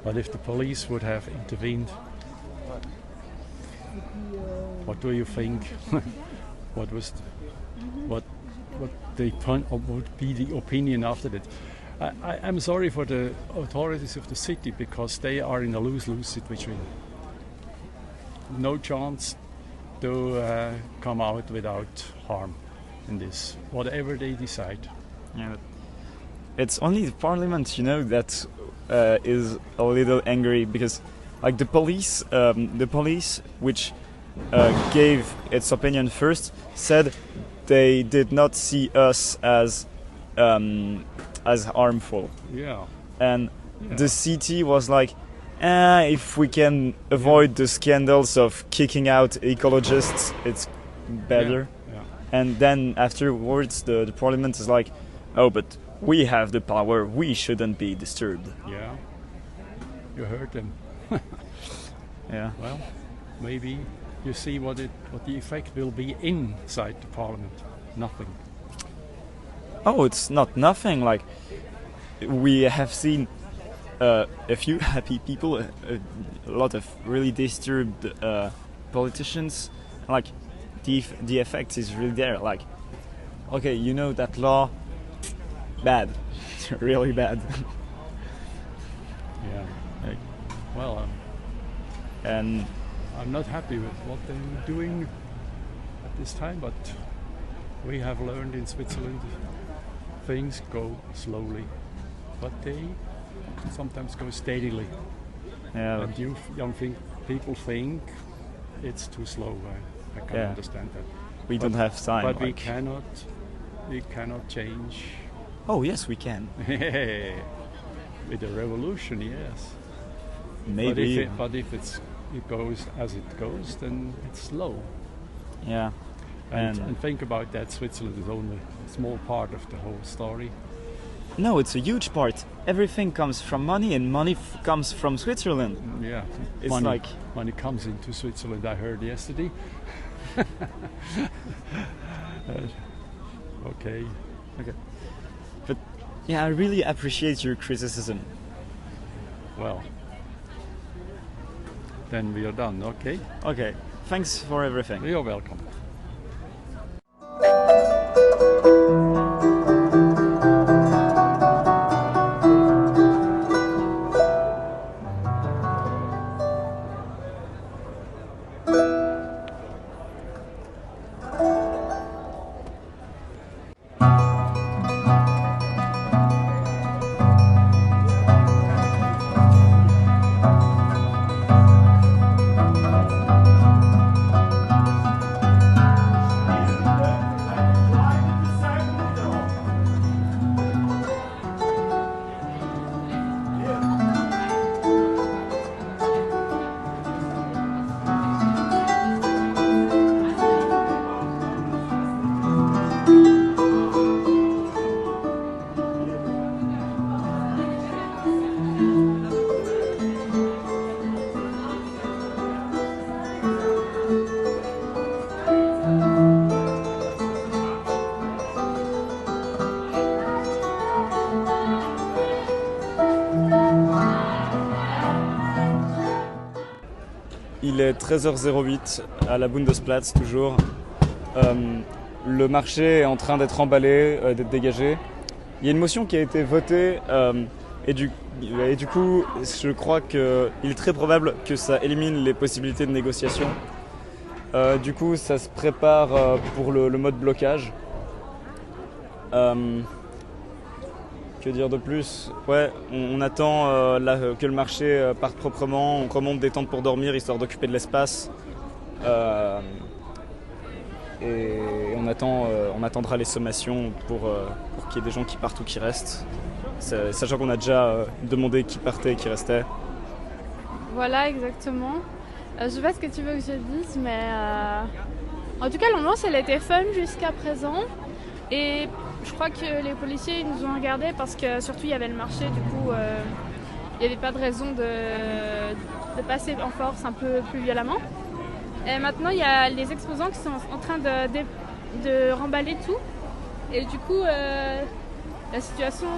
But if the police would have intervened, what do you think? What would be the opinion after that? I'm sorry for the authorities of the city, because they are in a lose-lose situation. No chance to come out without harm in this, whatever they decide. Yeah, it's only the parliament, that is a little angry, because like the police, which gave its opinion first, said they did not see us as harmful. Yeah. And the city was like, if we can avoid the scandals of kicking out ecologists, it's better. Yeah. And then afterwards, the parliament is like, oh, but we have the power, we shouldn't be disturbed. Yeah. You heard them. Yeah. Well, maybe you see what the effect will be inside the parliament. Nothing. Oh, it's not nothing. Like, we have seen a few happy people, a lot of really disturbed politicians. Like, the effect is really there. Like, okay, that law, bad, really bad. Yeah. Well, and I'm not happy with what they're doing at this time, but we have learned in Switzerland things go slowly, but they sometimes go steadily. Yeah. And young people think it's too slow. I can understand that. We don't have time. But we cannot change. Oh yes, we can. With a revolution, yes. Maybe. But if it goes as it goes, then it's slow. Yeah. And think about that, Switzerland is only a small part of the whole story. No, it's a huge part. Everything comes from money, and money comes from Switzerland. Yeah, it's money comes into Switzerland, I heard yesterday. Okay. But yeah, I really appreciate your criticism. Well, then we are done, okay? Okay, thanks for everything. You're welcome. Il est 13h08 à la Bundesplatz toujours. Le marché est en train d'être emballé, d'être dégagé. Il y a une motion qui a été votée et du coup je crois qu'il est très probable que ça élimine les possibilités de négociation. Du coup ça se prépare pour le mode blocage. Que dire de plus? Ouais, on attend que le marché parte proprement, on remonte des tentes pour dormir histoire d'occuper de l'espace. Et on attendra les sommations pour qu'il y ait des gens qui partent ou qui restent. Sachant qu'on a déjà demandé qui partait et qui restait. Voilà, exactement. Je sais pas ce que tu veux que je dise, mais en tout cas l'ambiance elle était fun jusqu'à présent. Et je crois que les policiers nous ont regardés parce que surtout il y avait le marché, du coup il il n'y avait pas de raison de passer en force un peu plus violemment. Et maintenant, il y a les exposants qui sont en train de remballer tout. Et du coup, la situation,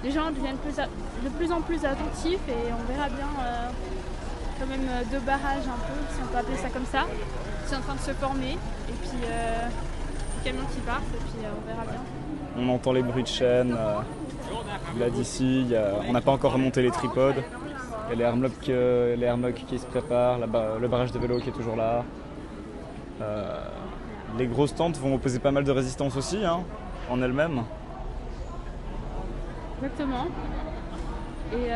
les gens deviennent de plus en plus attentifs et on verra bien quand même 2 barrages un peu, si on peut appeler ça comme ça. C'est en train de se former et puis les camions qui partent et puis on verra bien. On entend les bruits de chaîne. Là d'ici, on n'a pas encore remonté les tripodes. Il y a les airmocks qui se préparent, là-bas, le barrage de vélo qui est toujours là. Les grosses tentes vont opposer pas mal de résistance aussi, en elles-mêmes. Exactement. Et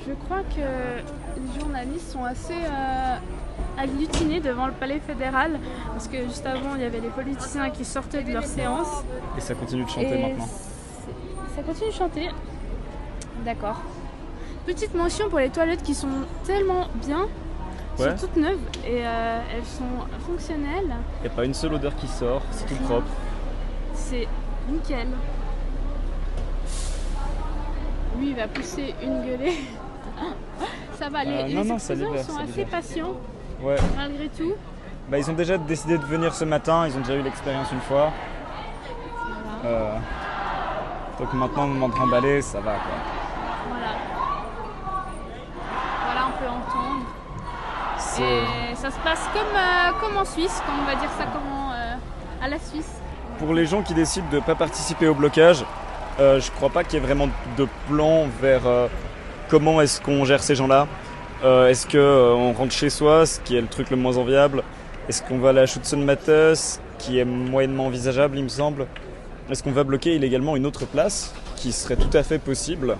je crois que les journalistes sont assez agglutinés devant le palais fédéral parce que juste avant il y avait les politiciens qui sortaient de leur séance. Et ça continue de chanter maintenant. Ça continue de chanter. D'accord. Petite mention pour les toilettes qui sont tellement bien. Elles sont toutes neuves et elles sont fonctionnelles. Il n'y a pas une seule odeur qui sort, c'est tout propre. C'est nickel. Lui, il va pousser une gueulée. Ça va, les exposants sont assez patients, malgré tout. Ils ont déjà décidé de venir ce matin, ils ont déjà eu l'expérience une fois. Voilà. Donc maintenant, au moment de remballer, ça va, quoi. Voilà, on peut entendre. Et ça se passe comme en Suisse, quand on va dire ça à la Suisse. Pour les gens qui décident de ne pas participer au blocage, je crois pas qu'il y ait vraiment de plan vers comment est-ce qu'on gère ces gens-là. Est-ce qu'on rentre chez soi, ce qui est le truc le moins enviable? Est-ce qu'on va à la Schützenmatte, ce qui est moyennement envisageable, il me semble? Est-ce qu'on va bloquer illégalement une autre place, qui serait tout à fait possible,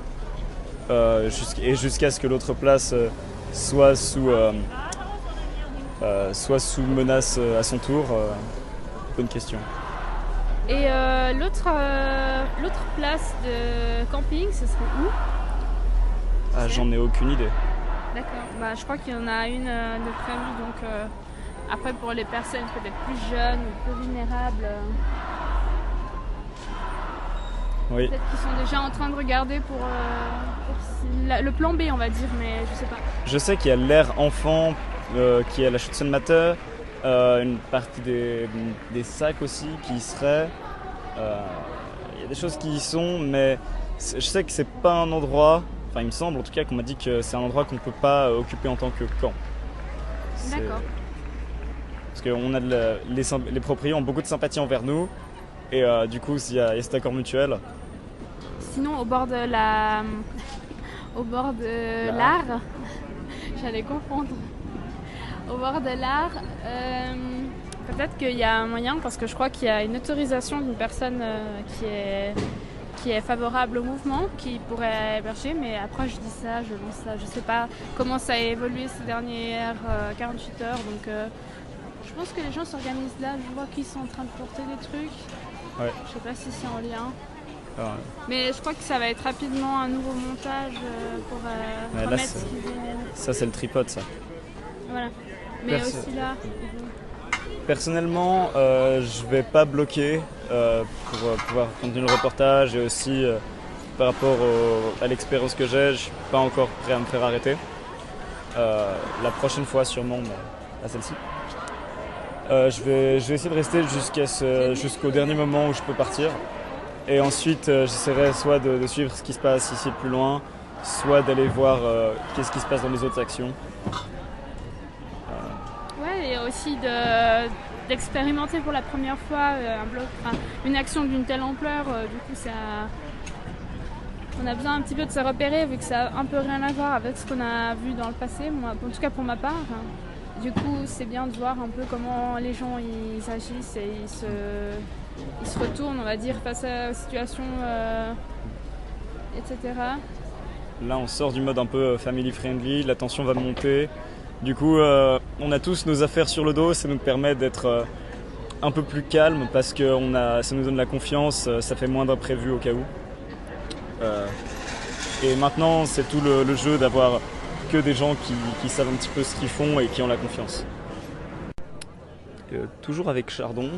jusqu'à ce que l'autre place soit sous menace à son tour? Bonne question. Et l'autre place de camping, ce serait où? J'en ai aucune idée. D'accord. Je crois qu'il y en a une de prévue, donc après pour les personnes peut-être plus jeunes ou plus vulnérables. Oui. Peut-être qu'ils sont déjà en train de regarder pour le plan B, on va dire, mais je sais pas. Je sais qu'il y a l'aire enfant qui est à la Schützenmatte, une partie des sacs aussi qui y seraient. Il y a des choses qui y sont, mais je sais que c'est pas un endroit, enfin il me semble en tout cas qu'on m'a dit que c'est un endroit qu'on ne peut pas occuper en tant que camp. D'accord. Parce que les propriétaires ont beaucoup de sympathie envers nous, et du coup il y a cet accord mutuel. Sinon au bord de l'Ar, j'allais confondre. Au bord de l'Ar, peut-être qu'il y a un moyen, parce que je crois qu'il y a une autorisation d'une personne qui est favorable au mouvement, qui pourrait héberger, mais après je dis ça, je lance ça, je sais pas comment ça a évolué ces dernières 48 heures, donc je pense que les gens s'organisent là, je vois qu'ils sont en train de porter des trucs, je sais pas si c'est en lien. Mais je crois que ça va être rapidement un nouveau montage pour remettre ce qu'ils viennent. Ça c'est le tripode, ça. Voilà. Mais aussi là. Personnellement, je vais pas bloquer pour pouvoir continuer le reportage, et aussi par rapport à l'expérience que j'ai, je suis pas encore prêt à me faire arrêter. La prochaine fois sûrement, mais à celle-ci. Je vais essayer de rester jusqu'au dernier moment où je peux partir. Et ensuite, j'essaierai soit de suivre ce qui se passe ici plus loin, soit d'aller voir qu'est-ce qui se passe dans les autres actions. Et aussi d'expérimenter pour la première fois une action d'une telle ampleur. Du coup, on a besoin un petit peu de se repérer, vu que ça a un peu rien à voir avec ce qu'on a vu dans le passé, moi, en tout cas pour ma part. Du coup, c'est bien de voir un peu comment les gens ils agissent et ils se retournent, on va dire, face à la situation, etc. Là, on sort du mode un peu family friendly, la tension va monter. Du coup, on a tous nos affaires sur le dos, ça nous permet d'être un peu plus calme parce que ça nous donne la confiance, ça fait moins d'imprévus au cas où. Et maintenant, c'est tout le jeu d'avoir que des gens qui savent un petit peu ce qu'ils font et qui ont la confiance. Toujours avec Chardon,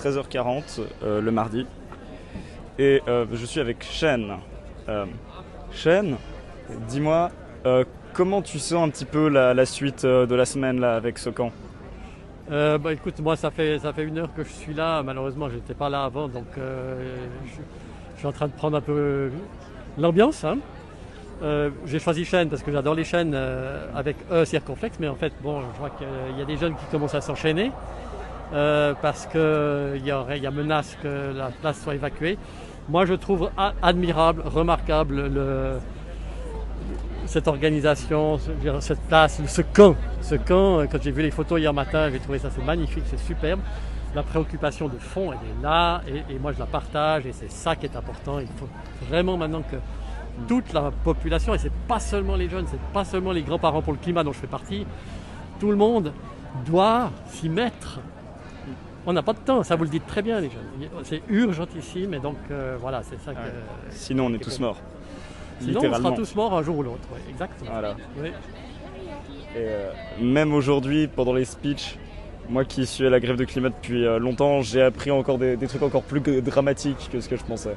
13h40 le mardi. Et je suis avec Shen. Sean, dis-moi, comment tu sens un petit peu la suite de la semaine là avec ce camp? Écoute, moi ça fait 1 heure que je suis là, malheureusement j'étais pas là avant, donc je suis en train de prendre un peu l'ambiance. Hein. J'ai choisi chêne parce que j'adore les chênes avec circonflexe, mais en fait bon, je vois qu'il y a des jeunes qui commencent à s'enchaîner parce qu'il y a menace que la place soit évacuée. Moi je trouve admirable, remarquable cette organisation, cette place, ce camp, quand j'ai vu les photos hier matin, j'ai trouvé ça c'est magnifique, c'est superbe. La préoccupation de fond, elle est là, et moi je la partage, et c'est ça qui est important. Il faut vraiment maintenant que toute la population, et c'est pas seulement les jeunes, c'est pas seulement les grands-parents pour le climat dont je fais partie, tout le monde doit s'y mettre. On n'a pas de temps, ça vous le dites très bien les jeunes. C'est urgentissime, et donc voilà, c'est ça que... Sinon on est tous morts. Sinon, on sera tous morts un jour ou l'autre, oui, exactement. Voilà. Oui. Et même aujourd'hui, pendant les speeches, moi qui suis à la grève de climat depuis longtemps, j'ai appris encore des trucs encore plus dramatiques que ce que je pensais.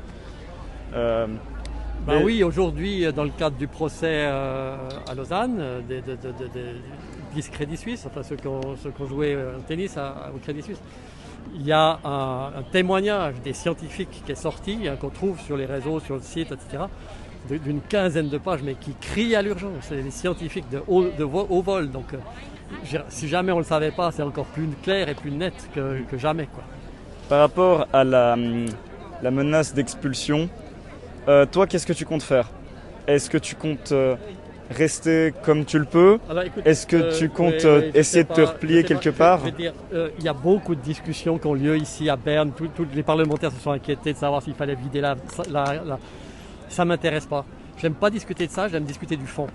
Oui, aujourd'hui, dans le cadre du procès à Lausanne, des Crédit Suisse, enfin ceux qui ont joué au tennis au Crédit Suisse, il y a un témoignage des scientifiques qui est sorti, hein, qu'on trouve sur les réseaux, sur le site, etc., d'une quinzaine de pages, mais qui crient à l'urgence. C'est des scientifiques de haut vol. Donc, si jamais on ne le savait pas, c'est encore plus clair et plus net que jamais, quoi. Par rapport à la menace d'expulsion, toi, qu'est-ce que tu comptes faire? Est-ce que tu comptes rester comme tu le peux? Est-ce que tu comptes essayer de te replier quelque part? Je veux dire, il y a beaucoup de discussions qui ont lieu ici à Berne. Tous les parlementaires se sont inquiétés de savoir s'il fallait vider ça ne m'intéresse pas. Je n'aime pas discuter de ça, j'aime discuter du fond.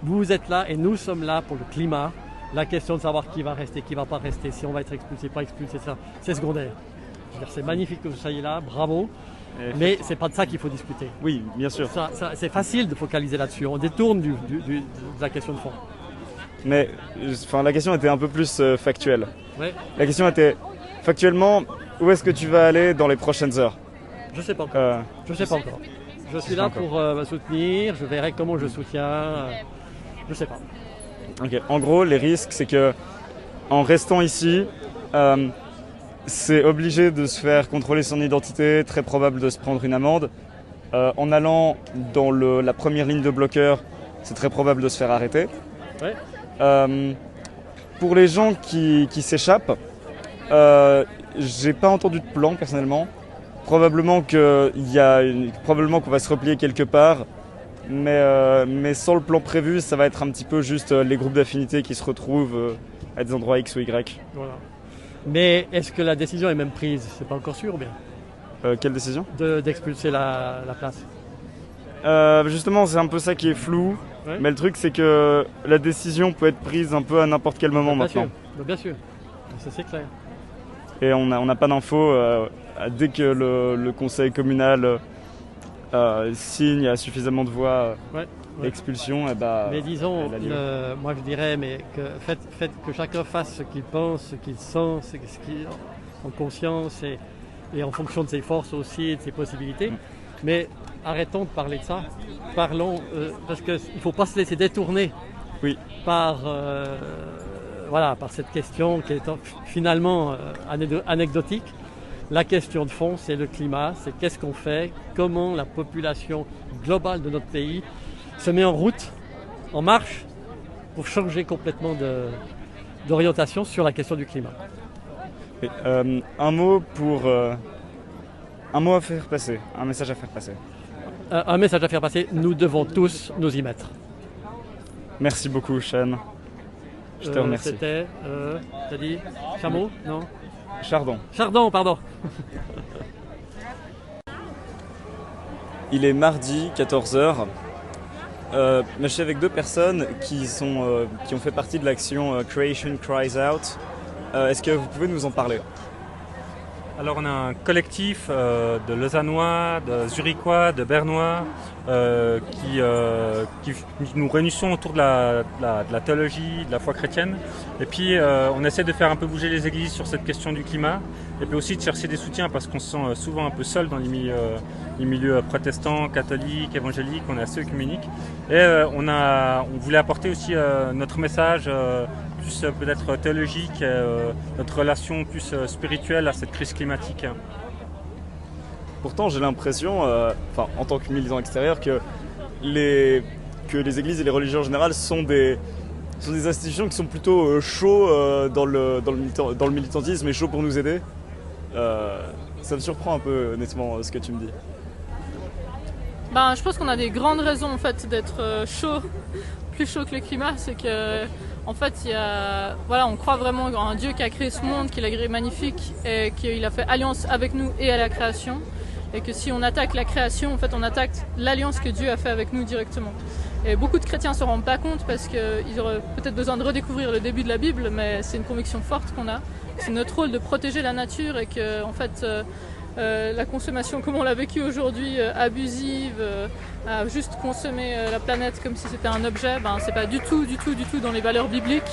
Vous êtes là et nous sommes là pour le climat. La question de savoir qui va rester, qui ne va pas rester, si on va être expulsé, pas expulsé, ça, c'est secondaire. C'est magnifique que vous soyez là, bravo. Mais c'est pas de ça qu'il faut discuter. Oui, bien sûr. C'est facile de focaliser là-dessus. On détourne de la question de fond. Mais la question était un peu plus factuelle. Ouais. La question était, factuellement, où est-ce que tu vas aller dans les prochaines heures? Je ne sais pas encore. Je sais pas encore. Je suis là pour me soutenir, je verrai comment je soutiens, je sais pas. Ok. En gros, les risques, c'est que en restant ici, c'est obligé de se faire contrôler son identité, très probable de se prendre une amende. En allant dans la première ligne de bloqueurs, c'est très probable de se faire arrêter. Ouais. Pour les gens qui s'échappent, j'ai pas entendu de plan personnellement. Probablement qu'on va se replier quelque part, mais sans le plan prévu, ça va être un petit peu juste les groupes d'affinité qui se retrouvent à des endroits X ou Y. Voilà. Mais est-ce que la décision est même prise? C'est pas encore sûr ou bien? Quelle décision? D'expulser la place. Justement, c'est un peu ça qui est flou, ouais. Mais le truc c'est que la décision peut être prise un peu à n'importe quel moment maintenant. Bien sûr, ça c'est clair. Et on n'a pas d'infos. Dès que le conseil communal signe à suffisamment de voix expulsion, mais disons, moi je dirais, faites que chacun fasse ce qu'il pense, ce qu'il sent, ce qu'il en conscience et en fonction de ses forces aussi et de ses possibilités. Mais arrêtons de parler de ça. Parlons, parce qu'il ne faut pas se laisser détourner par cette question qui est finalement anecdotique. La question de fond, c'est le climat, c'est qu'est-ce qu'on fait, comment la population globale de notre pays se met en route, en marche, pour changer complètement d'orientation sur la question du climat. Et, un mot à faire passer, un message à faire passer. Un message à faire passer, nous devons tous nous y mettre. Merci beaucoup, Sean. Je te remercie. C'était, t'as dit Chameau? Non. Chardon. Chardon, pardon. Il est mardi, 14h. Je suis avec deux personnes qui ont fait partie de l'action Creation Cries Out. Est-ce que vous pouvez nous en parler? Alors on a un collectif de Lausannois, de Zurichois, de Bernois qui nous réunissons autour de la théologie, de la foi chrétienne. Et puis on essaie de faire un peu bouger les églises sur cette question du climat. Et puis aussi de chercher des soutiens parce qu'on se sent souvent un peu seul dans les milieux protestants, catholiques, évangéliques, on est assez œcuménique. Et on voulait apporter aussi notre message plus peut-être théologique, notre relation plus spirituelle à cette crise climatique. Pourtant, j'ai l'impression, en tant que militant extérieur, que les églises et les religions en général sont des institutions qui sont plutôt chauds dans le militantisme et chauds pour nous aider. Ça me surprend un peu, honnêtement, ce que tu me dis. Je pense qu'on a des grandes raisons en fait d'être chaud, plus chaud que le climat, c'est que en fait on croit vraiment en un Dieu qui a créé ce monde, qu'il a créé magnifique et qu'il a fait alliance avec nous et à la création, et que si on attaque la création, en fait on attaque l'alliance que Dieu a fait avec nous directement. Et beaucoup de chrétiens ne se rendent pas compte parce qu'ils auraient peut-être besoin de redécouvrir le début de la Bible, mais c'est une conviction forte qu'on a. C'est notre rôle de protéger la nature et que en fait la consommation comme on l'a vécu aujourd'hui, abusive, à juste consommer la planète comme si c'était un objet, c'est pas du tout dans les valeurs bibliques.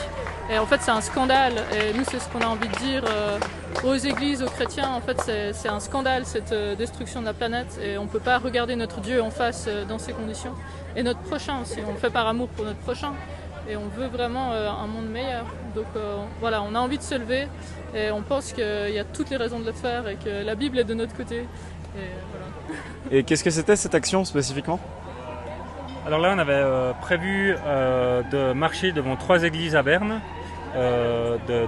Et en fait c'est un scandale, et nous c'est ce qu'on a envie de dire aux églises, aux chrétiens, en fait c'est un scandale cette destruction de la planète, et on peut pas regarder notre Dieu en face dans ces conditions. Et notre prochain aussi, on le fait par amour pour notre prochain. Et on veut vraiment un monde meilleur. Donc on a envie de se lever et on pense qu'il y a toutes les raisons de le faire et que la Bible est de notre côté. Et, voilà. Et qu'est-ce que c'était cette action spécifiquement ? Alors là, on avait prévu de marcher devant 3 églises à Berne,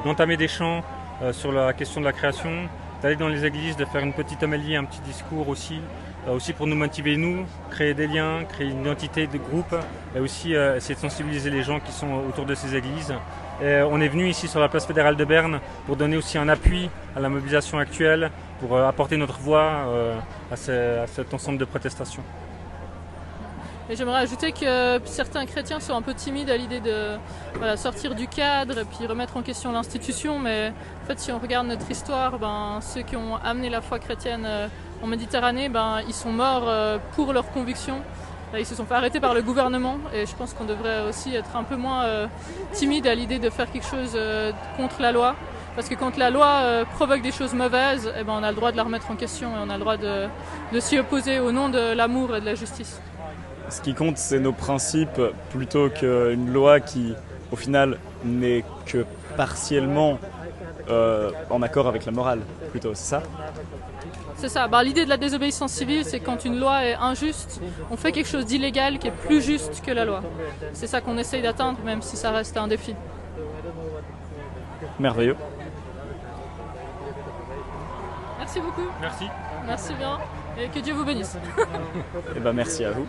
d'entamer des chants sur la question de la création, d'aller dans les églises, de faire une petite homélie, un petit discours aussi pour nous motiver, créer des liens, créer une identité de groupe, et aussi essayer de sensibiliser les gens qui sont autour de ces églises. Et on est venu ici sur la place fédérale de Berne pour donner aussi un appui à la mobilisation actuelle, pour apporter notre voix à cet ensemble de protestations. Et j'aimerais ajouter que certains chrétiens sont un peu timides à l'idée de sortir du cadre et puis remettre en question l'institution, mais en fait si on regarde notre histoire, ceux qui ont amené la foi chrétienne en Méditerranée, ils sont morts pour leurs convictions. Ils se sont fait arrêter par le gouvernement, et je pense qu'on devrait aussi être un peu moins timide à l'idée de faire quelque chose contre la loi. Parce que quand la loi provoque des choses mauvaises, on a le droit de la remettre en question et on a le droit de s'y opposer au nom de l'amour et de la justice. Ce qui compte, c'est nos principes plutôt qu'une loi qui, au final, n'est que partiellement en accord avec la morale, plutôt, c'est ça ? C'est ça. L'idée de la désobéissance civile, c'est quand une loi est injuste, on fait quelque chose d'illégal qui est plus juste que la loi. C'est ça qu'on essaye d'atteindre, même si ça reste un défi. Merveilleux. Merci beaucoup. Merci. Merci bien. Et que Dieu vous bénisse. Merci à vous.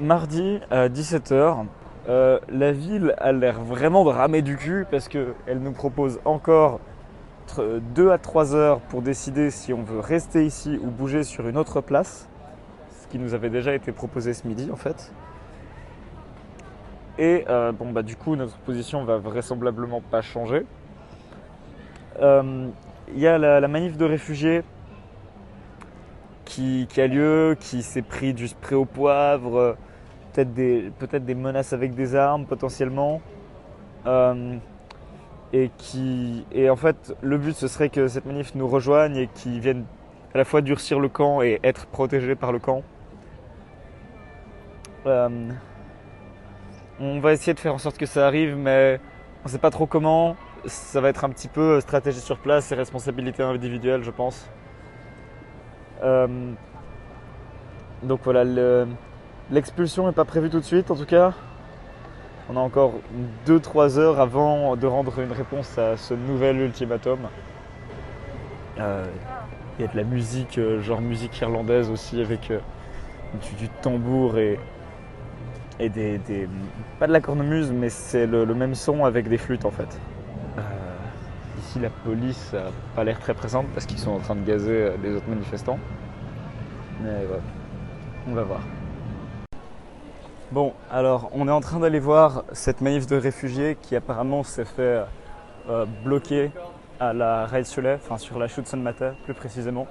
mardi à 17h. La ville a l'air vraiment de ramer du cul parce qu'elle nous propose encore 2 à 3 heures pour décider si on veut rester ici ou bouger sur une autre place. Ce qui nous avait déjà été proposé ce midi en fait. Et du coup notre position va vraisemblablement pas changer. Il y a la manif de réfugiés qui a lieu, qui s'est pris du spray au poivre, peut-être des menaces avec des armes potentiellement. Et en fait le but ce serait que cette manif nous rejoigne et qu'ils viennent à la fois durcir le camp et être protégés par le camp. On va essayer de faire en sorte que ça arrive, mais on ne sait pas trop comment. Ça va être un petit peu stratégie sur place et responsabilité individuelle, je pense. Donc voilà, l'expulsion n'est pas prévue tout de suite en tout cas. On a encore 2-3 heures avant de rendre une réponse à ce nouvel ultimatum. Il y a de la musique, genre musique irlandaise aussi, avec du tambour et pas de la cornemuse, mais c'est le même son avec des flûtes en fait. Ici la police n'a pas l'air très présente parce qu'ils sont en train de gazer les autres manifestants. Mais ouais, on va voir. Bon, alors on est en train d'aller voir cette manif de réfugiés qui apparemment s'est fait bloquer à la Rijsselais, enfin sur la Schützenmatte plus précisément.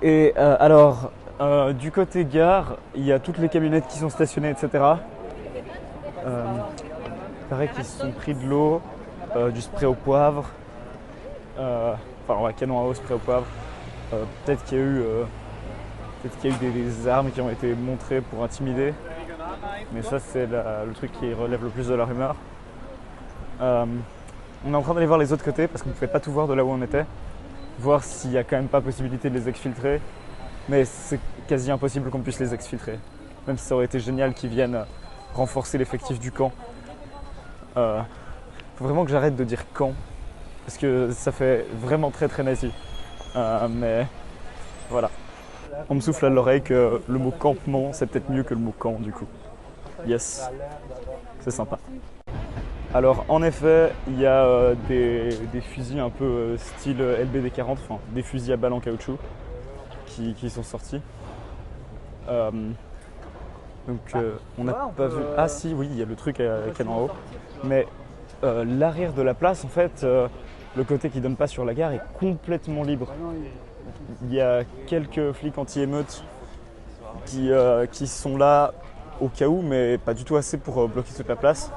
Et du côté gare, il y a toutes les camionnettes qui sont stationnées, etc. Il paraît qu'ils se sont pris de l'eau, du spray au poivre, canon à eau, spray au poivre. Peut-être qu'il y a eu des armes qui ont été montrées pour intimider. Mais ça, c'est le truc qui relève le plus de la rumeur. On est en train d'aller voir les autres côtés parce qu'on ne pouvait pas tout voir de là où on était. Voir s'il n'y a quand même pas possibilité de les exfiltrer. Mais c'est quasi impossible qu'on puisse les exfiltrer. Même si ça aurait été génial qu'ils viennent renforcer l'effectif du camp. Faut vraiment que j'arrête de dire camp. Parce que ça fait vraiment très très nazi. Mais voilà. On me souffle à l'oreille que le mot campement, c'est peut-être mieux que le mot camp du coup. Yes, c'est sympa. Alors en effet, il y a des fusils un peu style LBD-40, enfin des fusils à balles en caoutchouc qui sont sortis. On n'a pas vu... Ah si, oui, il y a le truc à canon à eau. Mais l'arrière de la place, en fait, le côté qui donne pas sur la gare est complètement libre. Il y a quelques flics anti-émeutes qui sont là au cas où, mais pas du tout assez pour bloquer toute la place.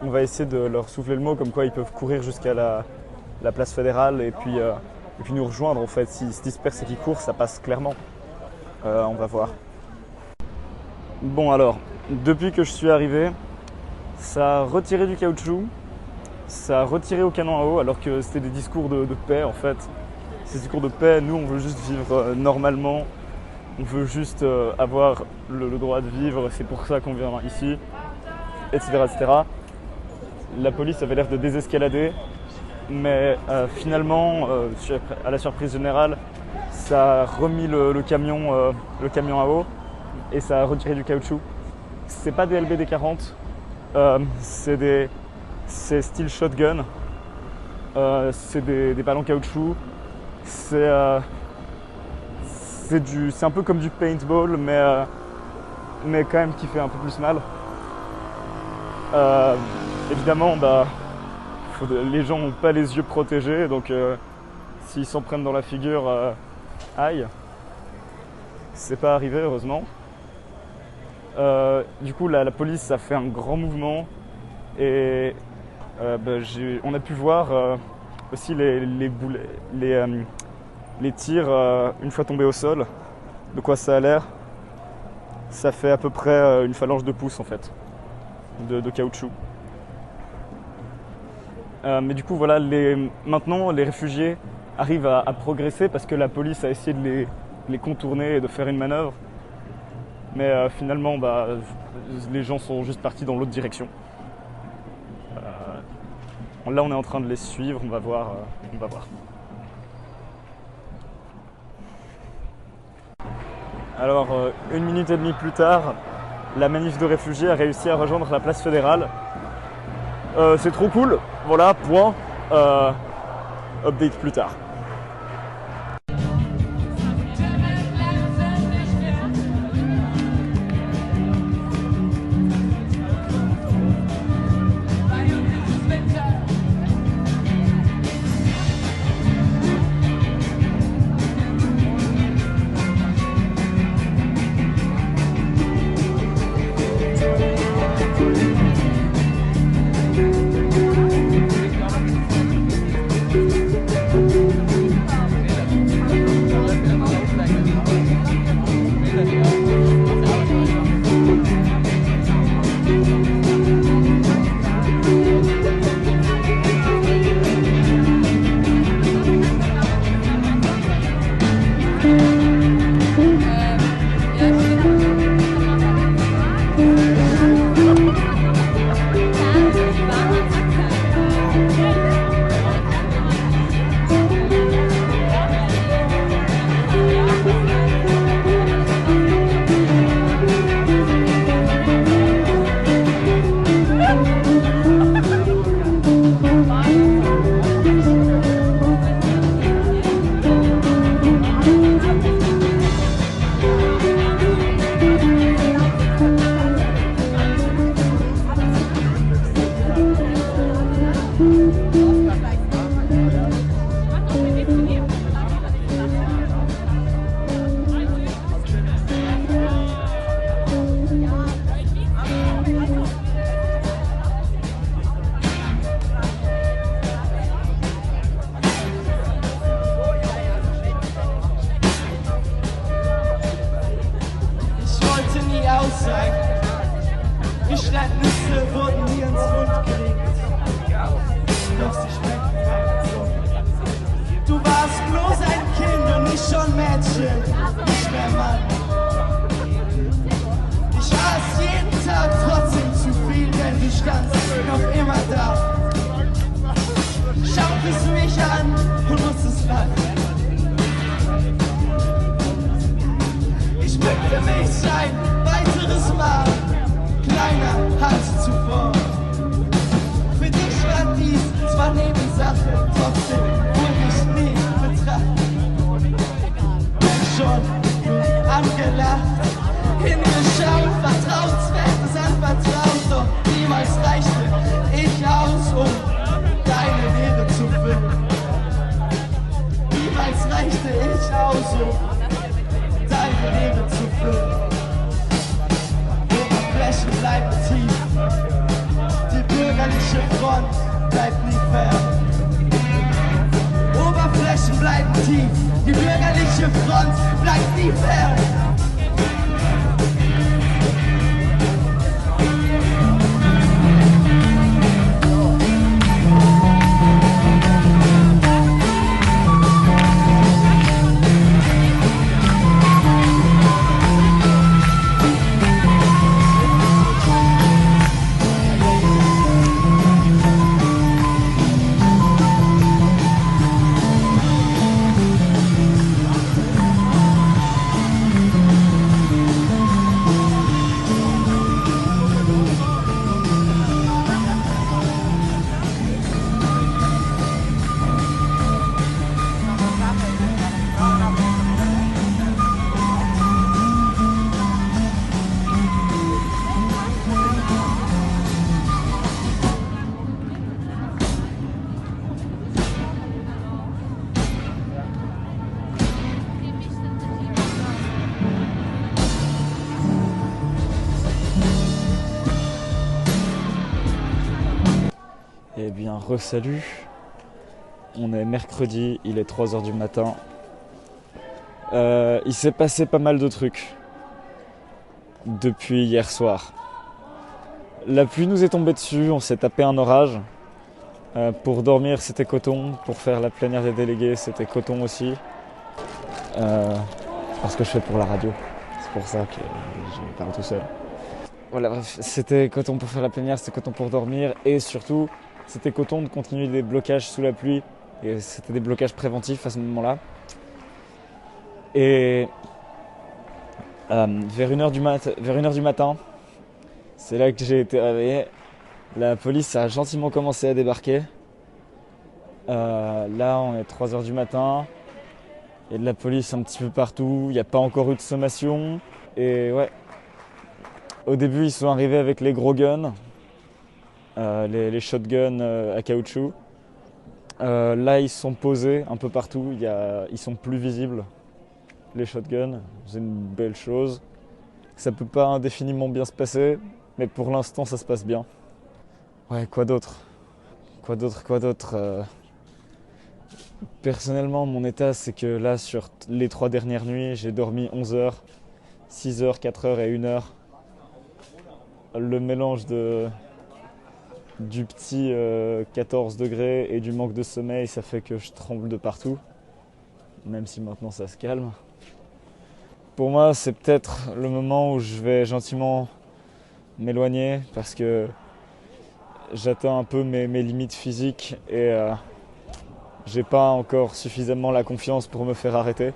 On va essayer de leur souffler le mot, comme quoi ils peuvent courir jusqu'à la place fédérale et puis nous rejoindre en fait. S'ils se dispersent et qu'ils courent, ça passe clairement. On va voir. Bon alors, depuis que je suis arrivé, ça a retiré du caoutchouc, ça a retiré au canon à eau, alors que c'était des discours de paix en fait. Ces discours de paix, nous on veut juste vivre normalement, on veut juste avoir le droit de vivre, c'est pour ça qu'on vient ici, etc., etc. La police avait l'air de désescalader, mais finalement, à la surprise générale, ça a remis le camion à eau et ça a retiré du caoutchouc. C'est pas des LBD-40, c'est style shotgun, c'est des ballons caoutchouc. C'est un peu comme du paintball, mais quand même qui fait un peu plus mal. Évidemment, les gens n'ont pas les yeux protégés, donc s'ils s'en prennent dans la figure, aïe. C'est pas arrivé, heureusement. Du coup, la police a fait un grand mouvement et on a pu voir aussi les tirs une fois tombés au sol. De quoi ça a l'air? Ça fait à peu près une phalange de pouce en fait, de caoutchouc. Mais du coup voilà, maintenant les réfugiés arrivent à progresser parce que la police a essayé de les contourner et de faire une manœuvre. Mais finalement les gens sont juste partis dans l'autre direction. Là on est en train de les suivre, on va voir. Alors, 1 minute et demie plus tard, la manif de réfugiés a réussi à rejoindre la place fédérale. C'est trop cool, voilà, point. Update plus tard. Geständnisse wurden mir ins Mund gelegt, doch sie schmeckten so. Du warst bloß ein Kind und nicht schon Mädchen, nicht mehr Mann. Ich war es jeden Tag trotzdem zu viel, denn du standst noch immer da. Schautest mich an und musstest lachen. Ich bückte mich ein weiteres Mal, kleiner als zuvor. Für dich war dies zwar Nebensache, trotzdem wurde ich nie betrachtet. Bin schon angelacht, hingeschaut, Vertrauenswertes anvertraut, doch niemals reichte ich aus, um deine Leere zu füllen. Niemals reichte ich aus, um deine Leere zu füllen. Oberflächen bleiben tief, die bürgerliche Front bleibt nie fern. Oberflächen bleiben tief, die bürgerliche Front bleibt nie fern. Eh bien, re-salut. On est mercredi, il est 3h du matin. Il s'est passé pas mal de trucs depuis hier soir. La pluie nous est tombée dessus, on s'est tapé un orage. Pour dormir, c'était coton. Pour faire la plénière des délégués, c'était coton aussi. Parce que je fais pour la radio. C'est pour ça que je parle tout seul. Voilà, bref, c'était coton pour faire la plénière, c'était coton pour dormir. Et surtout, c'était coton de continuer des blocages sous la pluie. Et c'était des blocages préventifs à ce moment-là. Et Vers 1h du matin, c'est là que j'ai été réveillé. La police a gentiment commencé à débarquer. Là, on est 3h du matin. Il y a de la police un petit peu partout. Il n'y a pas encore eu de sommation. Et ouais, au début, ils sont arrivés avec les gros guns, les shotguns à caoutchouc. Là, ils sont posés un peu partout. Ils sont plus visibles, les shotguns. C'est une belle chose. Ça peut pas indéfiniment bien se passer, mais pour l'instant, ça se passe bien. Ouais, quoi d'autre? Personnellement, mon état, c'est que là, sur les 3 dernières nuits, j'ai dormi 11 heures, 6 heures, 4 heures et 1 heure. Le mélange du petit 14 degrés et du manque de sommeil, ça fait que je tremble de partout, même si maintenant ça se calme. Pour moi, c'est peut-être le moment où je vais gentiment m'éloigner parce que j'atteins un peu mes limites physiques et j'ai pas encore suffisamment la confiance pour me faire arrêter.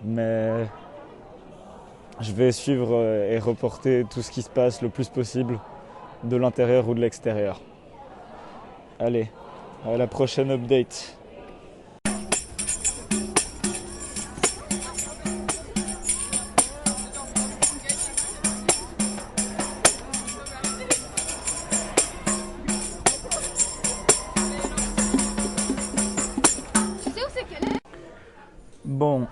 Mais je vais suivre et reporter tout ce qui se passe le plus possible de l'intérieur ou de l'extérieur. Allez, à la prochaine update. Bon,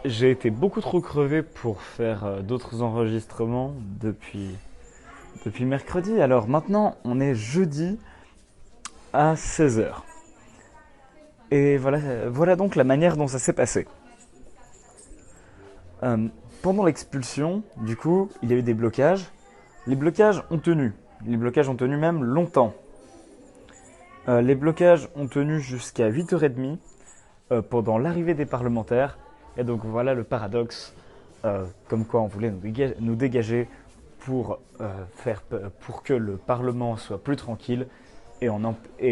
j'ai été beaucoup trop crevé pour faire d'autres enregistrements depuis mercredi. Alors maintenant, on est jeudi à 16h. Et voilà donc la manière dont ça s'est passé. Pendant l'expulsion, du coup, il y a eu des blocages. Les blocages ont tenu. Les blocages ont tenu même longtemps. Les blocages ont tenu jusqu'à 8h30 pendant l'arrivée des parlementaires. Et donc voilà le paradoxe, comme quoi on voulait nous dégager pour que le Parlement soit plus tranquille. Et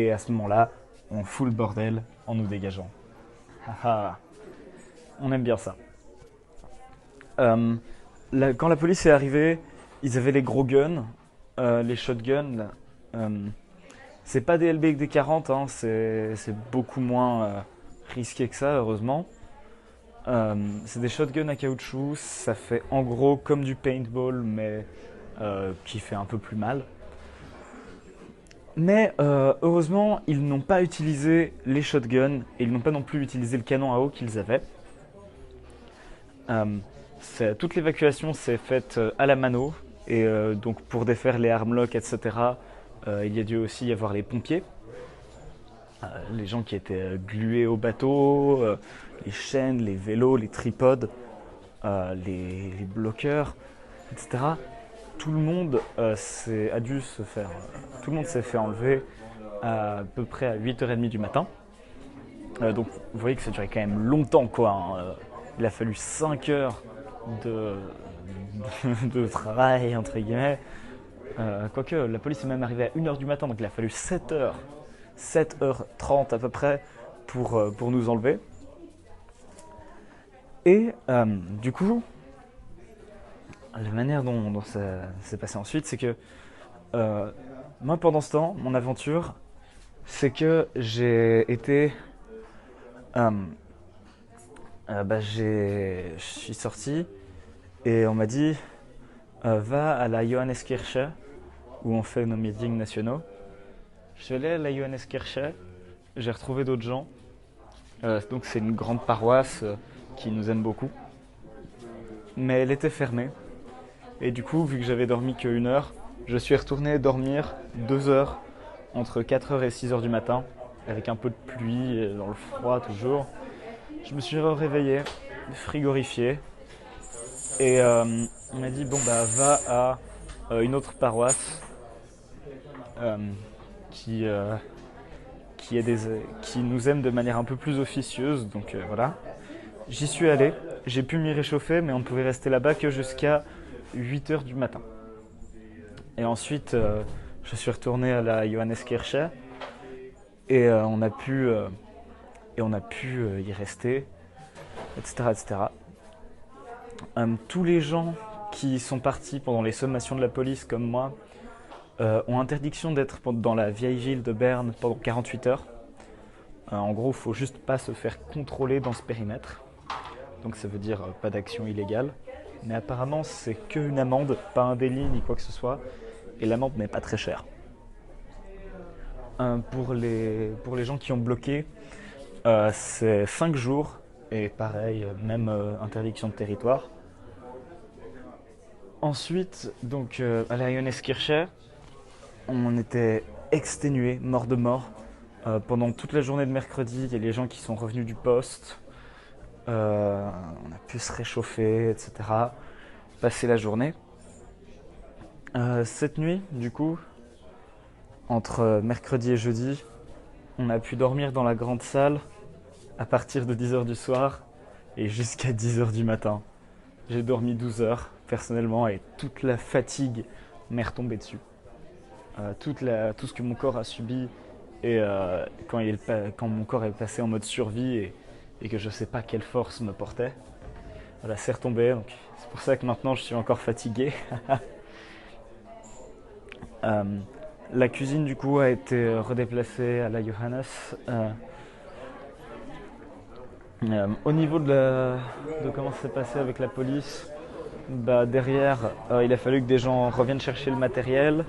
à ce moment-là, on fout le bordel en nous dégageant. On aime bien ça. Quand la police est arrivée, ils avaient les gros guns, les shotguns. C'est pas des LB avec des 40, hein, c'est beaucoup moins risqué que ça, heureusement. C'est des shotguns à caoutchouc, ça fait en gros comme du paintball, mais qui fait un peu plus mal. Mais heureusement, ils n'ont pas utilisé les shotguns et ils n'ont pas non plus utilisé le canon à eau qu'ils avaient. Toute l'évacuation s'est faite à la mano et donc pour défaire les armlocks, etc., il y a dû aussi y avoir les pompiers. Les gens qui étaient glués au bateau, les chaînes, les vélos, les tripodes, les bloqueurs, etc. Tout le monde s'est fait enlever à peu près à 8h30 du matin. Donc vous voyez que ça durait quand même longtemps, quoi. Hein. Il a fallu 5 heures de travail, entre guillemets. Quoique la police est même arrivée à 1h du matin, donc il a fallu 7h30 à peu près pour nous enlever. Et du coup, la manière dont ça s'est passé ensuite, c'est que moi pendant ce temps, mon aventure, c'est que j'ai été... je suis sorti et on m'a dit va à la Johanneskirche où on fait nos meetings nationaux. Je suis allé à la Johanneskirche, j'ai retrouvé d'autres gens. Donc c'est une grande paroisse qui nous aime beaucoup. Mais elle était fermée. Et du coup, vu que j'avais dormi que 1 heure, je suis retourné dormir 2 heures entre 4h et 6h du matin, avec un peu de pluie, dans le froid toujours. Je me suis réveillé, frigorifié, et on m'a dit bon bah va à une autre paroisse qui nous aime de manière un peu plus officieuse, donc voilà. J'y suis allé, j'ai pu m'y réchauffer, mais on ne pouvait rester là-bas que jusqu'à 8h du matin. Et ensuite, je suis retourné à la Johanneskirche et on a pu y rester etc. etc. Tous les gens qui sont partis pendant les sommations de la police, comme moi, ont interdiction d'être dans la vieille ville de Berne pendant 48 heures. En gros, il ne faut juste pas se faire contrôler dans ce périmètre. Donc ça veut dire pas d'action illégale. Mais apparemment, c'est qu'une amende, pas un délit ni quoi que ce soit. Et l'amende n'est pas très chère. Pour les gens qui ont bloqué, c'est 5 jours. Et pareil, même interdiction de territoire. Ensuite, donc à la Johanneskirche, on était exténués, morts de mort. Pendant toute la journée de mercredi, il y a les gens qui sont revenus du poste. On a pu se réchauffer, etc. Passer la journée. Cette nuit, du coup, entre mercredi et jeudi, on a pu dormir dans la grande salle à partir de 10h du soir et jusqu'à 10h du matin. J'ai dormi 12 heures personnellement et toute la fatigue m'est retombée dessus. Tout ce que mon corps a subi et quand mon corps est passé en mode survie et que je ne sais pas quelle force me portait, voilà, c'est retombé. Donc c'est pour ça que maintenant je suis encore fatigué. La cuisine du coup a été redéplacée à la Johannes. Au niveau de comment ça s'est passé avec la police, derrière il a fallu que des gens reviennent chercher le matériel.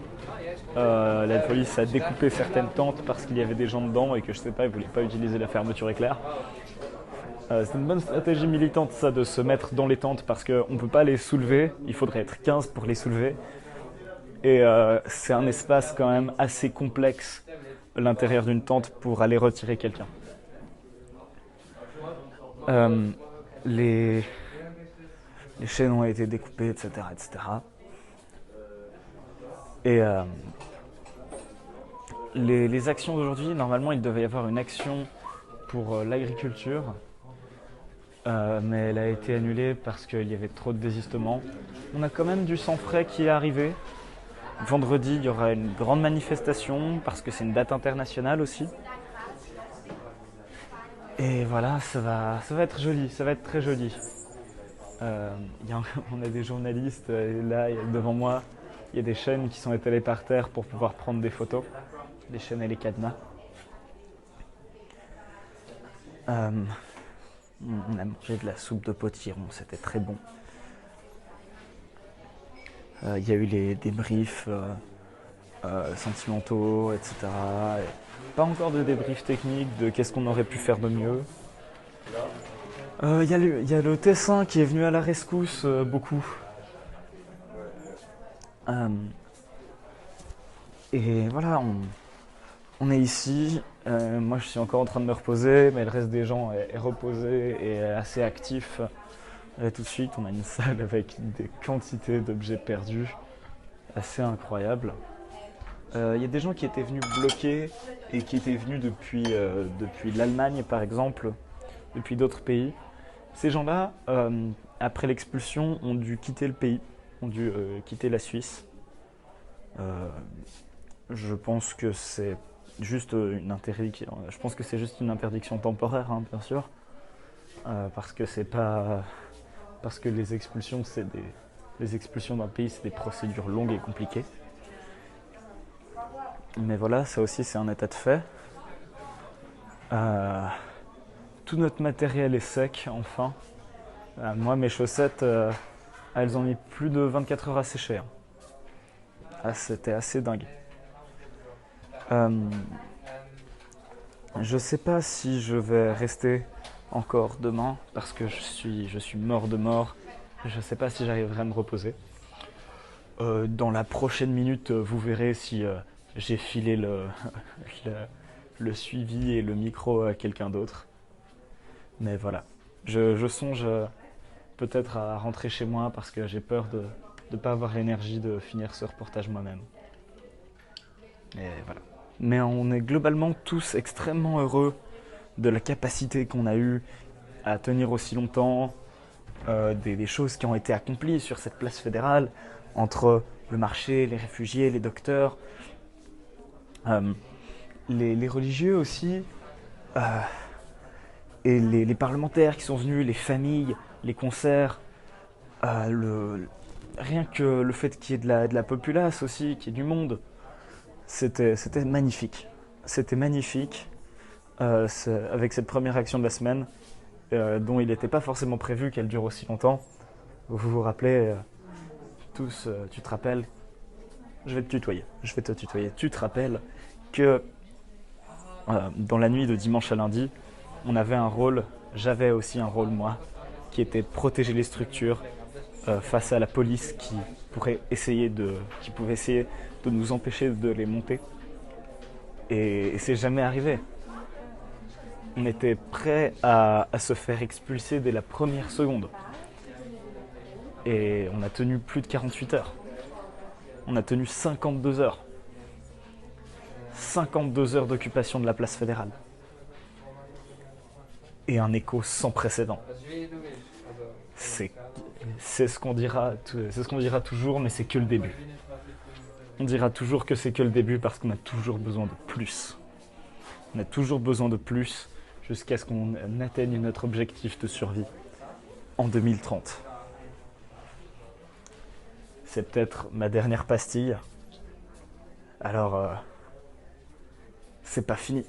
La police a découpé certaines tentes parce qu'il y avait des gens dedans et que je sais pas, ils voulaient pas utiliser la fermeture éclair. C'est une bonne stratégie militante ça, de se mettre dans les tentes parce qu'on ne peut pas les soulever, il faudrait être 15 pour les soulever. Et c'est un espace quand même assez complexe, l'intérieur d'une tente, pour aller retirer quelqu'un. Les chaînes ont été découpées, etc. etc. Et les actions d'aujourd'hui, normalement il devait y avoir une action pour l'agriculture, mais elle a été annulée parce qu'il y avait trop de désistements. On a quand même du sang frais qui est arrivé. Vendredi, il y aura une grande manifestation parce que c'est une date internationale aussi. Et voilà, ça va être joli, ça va être très joli. On a des journalistes, et là, devant moi, il y a des chaînes qui sont étalées par terre pour pouvoir prendre des photos. Les chaînes et les cadenas. On a mangé de la soupe de potiron, c'était très bon. Il y a eu des débriefs sentimentaux, etc. Et pas encore de débriefs techniques de qu'est-ce qu'on aurait pu faire de mieux. Il y a le Tessin qui est venu à la rescousse beaucoup. Et voilà, on est ici. Moi, je suis encore en train de me reposer, mais le reste des gens est reposé et assez actif. Et tout de suite, on a une salle avec des quantités d'objets perdus, assez incroyables. Il y a des gens qui étaient venus bloquer et qui étaient venus depuis l'Allemagne, par exemple, depuis d'autres pays. Ces gens-là, après l'expulsion, ont dû quitter le pays, ont dû quitter la Suisse. Je pense que c'est juste une interdiction temporaire, hein, bien sûr, parce que les expulsions, les expulsions d'un pays, c'est des procédures longues et compliquées. Mais voilà, ça aussi c'est un état de fait. Tout notre matériel est sec, enfin. Moi, mes chaussettes, elles ont mis plus de 24 heures à sécher. Hein. Ah, c'était assez dingue. Je sais pas si je vais rester encore demain parce que je suis mort de mort. Je sais pas si j'arriverai à me reposer. Dans la prochaine minute, vous verrez si j'ai filé le suivi et le micro à quelqu'un d'autre. Mais voilà, je songe peut-être à rentrer chez moi parce que j'ai peur de ne pas avoir l'énergie de finir ce reportage moi-même. Et voilà. Mais on est globalement tous extrêmement heureux de la capacité qu'on a eue à tenir aussi longtemps, des choses qui ont été accomplies sur cette place fédérale, entre le marché, les réfugiés, les docteurs, les religieux aussi. Et les parlementaires qui sont venus, les familles, les concerts, rien que le fait qu'il y ait de la populace aussi, qu'il y ait du monde, c'était magnifique. C'était magnifique avec cette première action de la semaine, dont il n'était pas forcément prévu qu'elle dure aussi longtemps. Vous vous rappelez tous, tu te rappelles, je vais te tutoyer. Tu te rappelles que dans la nuit de dimanche à lundi, j'avais aussi un rôle moi, qui était de protéger les structures face à la police qui pouvait essayer de nous empêcher de les monter. Et c'est jamais arrivé. On était prêt à se faire expulser dès la première seconde. Et on a tenu plus de 48 heures. On a tenu 52 heures. 52 heures d'occupation de la place fédérale. Et un écho sans précédent. C'est ce qu'on dira toujours, mais c'est que le début. On dira toujours que c'est que le début parce qu'on a toujours besoin de plus. On a toujours besoin de plus jusqu'à ce qu'on atteigne notre objectif de survie en 2030. C'est peut-être ma dernière pastille. Alors, c'est pas fini.